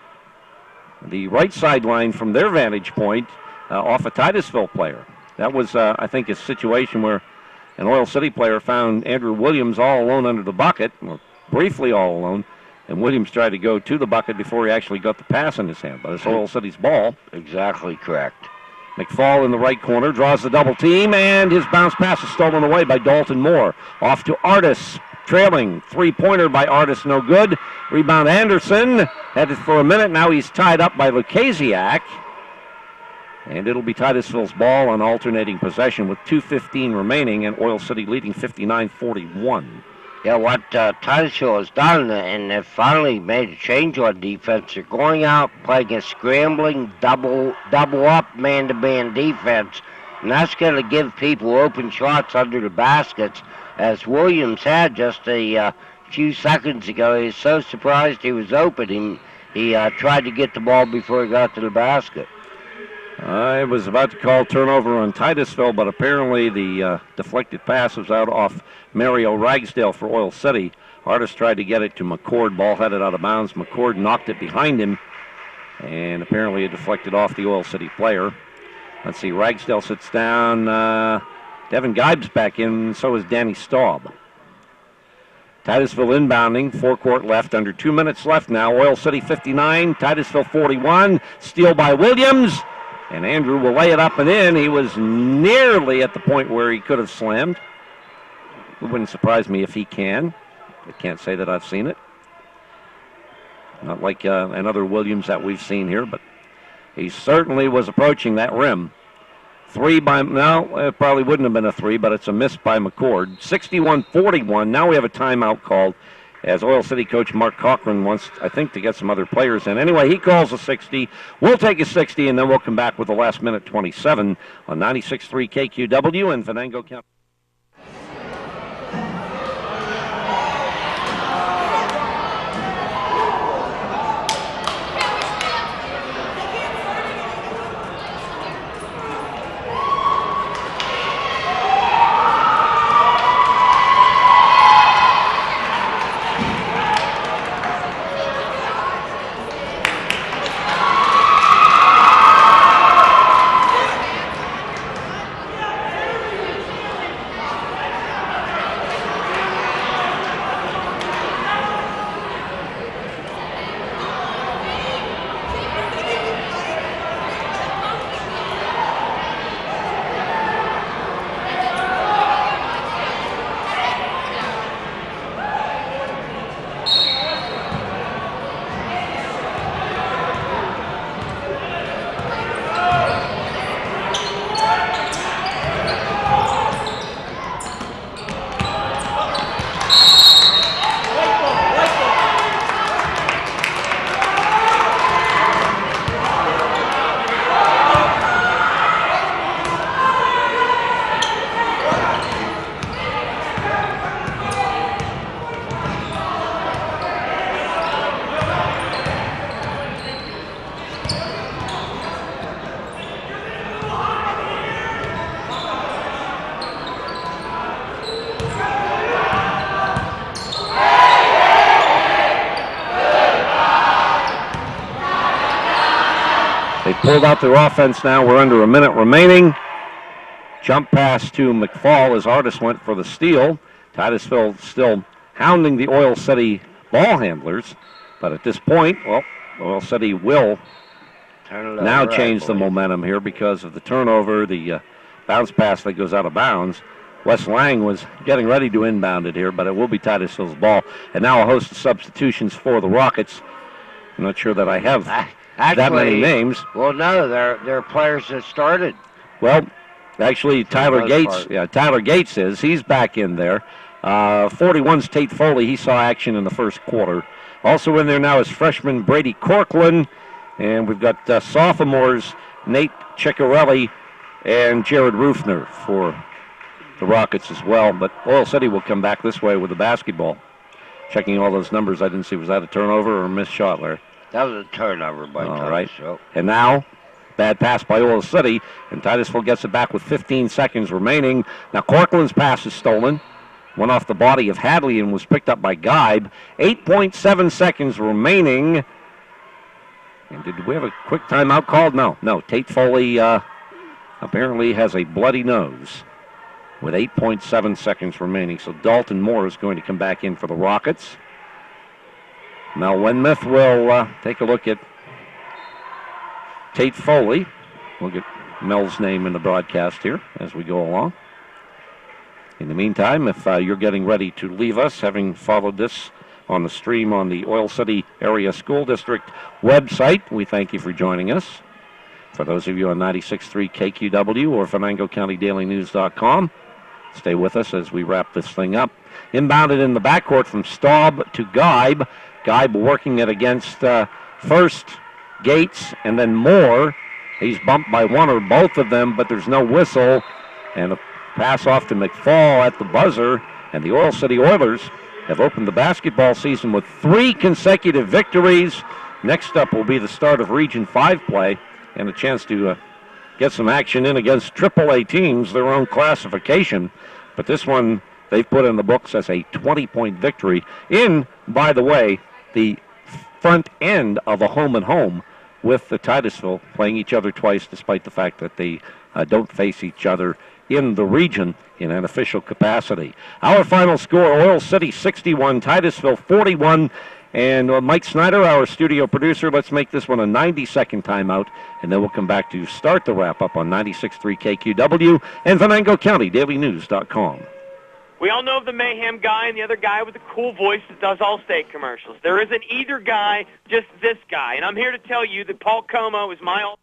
the right sideline from their vantage point, off a Titusville player. That was, I think, a situation where an Oil City player found Andrew Williams all alone under the bucket, or briefly all alone, and Williams tried to go to the bucket before he actually got the pass in his hand. But it's Oil City's ball. Exactly correct. McFall in the right corner, draws the double team, and his bounce pass is stolen away by Dalton Moore. Off to Artis, trailing. Three-pointer by Artis, no good. Rebound Anderson, had it for a minute. Now he's tied up by Lukasiak. And it'll be Titusville's ball on alternating possession with 2:15 remaining and Oil City leading 59-41. Yeah, what Titusville has done, and they've finally made a change on defense. They're going out, playing a scrambling, double-up man-to-man defense, and that's going to give people open shots under the baskets, as Williams had just a few seconds ago. He was so surprised he was open, he tried to get the ball before he got to the basket. I was about to call turnover on Titusville, but apparently the deflected pass was out off Mario Ragsdale for Oil City. Artis tried to get it to McCord. Ball headed out of bounds. McCord knocked it behind him, and apparently it deflected off the Oil City player. Let's see, Ragsdale sits down. Devin Geib's back in, so is Danny Staub. Titusville inbounding, forecourt left, under 2 minutes left now. Oil City 59, Titusville 41. Steal by Williams, and Andrew will lay it up and in. He was nearly at the point where he could have slammed. It wouldn't surprise me if he can. I can't say that I've seen it. Not like another Williams that we've seen here, but he certainly was approaching that rim. No, it probably wouldn't have been a three, but it's a miss by McCord. 61-41. Now we have a timeout called as Oil City coach Mark Cochran wants, I think, to get some other players in. Anyway, he calls a 60. We'll take a 60, and then we'll come back with the last minute 27 on 96.3 KQW in Venango County. Pulled out their offense now. We're under a minute remaining. Jump pass to McFall as Artis went for the steal. Titusville still hounding the Oil City ball handlers. But at this point, well, Oil City will now change the momentum here because of the turnover, the bounce pass that goes out of bounds. Wes Lang was getting ready to inbound it here, but it will be Titusville's ball. And now a host of substitutions for the Rockets. I'm not sure that I have that many names. Well, no, they're players that started. Well, actually, Tyler Gates is. He's back in there. 41's Tate Foley. He saw action in the first quarter. Also in there now is freshman Brady Corkland. And we've got sophomores Nate Ciccarelli and Jared Rufner for the Rockets as well. But Oil City will come back this way with the basketball. Checking all those numbers, I didn't see. Was that a turnover or a missed shot, Larry? That was a turnover by Titusville. Right. And now, bad pass by Oil City, and Titusville gets it back with 15 seconds remaining. Now, Corkland's pass is stolen. Went off the body of Hadley and was picked up by Geib. 8.7 seconds remaining. And did we have a quick timeout called? No. Tate Foley apparently has a bloody nose with 8.7 seconds remaining. So Dalton Moore is going to come back in for the Rockets. Mel Wenmouth will take a look at Tate Foley. We'll get Mel's name in the broadcast here as we go along. In the meantime, if you're getting ready to leave us, having followed this on the stream on the Oil City Area School District website, we thank you for joining us. For those of you on 96.3 KQW or FenangoCountyDailyNews.com, stay with us as we wrap this thing up. Inbounded in the backcourt from Staub to Geib. Geib working it against first Gates and then Moore. He's bumped by one or both of them, but there's no whistle. And a pass off to McFall at the buzzer. And the Oil City Oilers have opened the basketball season with 3 consecutive victories. Next up will be the start of Region 5 play and a chance to get some action in against AAA teams, their own classification. But this one they've put in the books as a 20-point victory in, by the way, the front end of a home-and-home with the Titusville playing each other twice, despite the fact that they don't face each other in the region in an official capacity. Our final score, Oil City 61, Titusville 41. And Mike Snyder, our studio producer, let's make this one a 90-second timeout, and then we'll come back to start the wrap-up on 96.3 KQW and Venango County DailyNews.com. We all know of the Mayhem guy and the other guy with the cool voice that does Allstate commercials. There isn't either guy, just this guy. And I'm here to tell you that Paul Como is my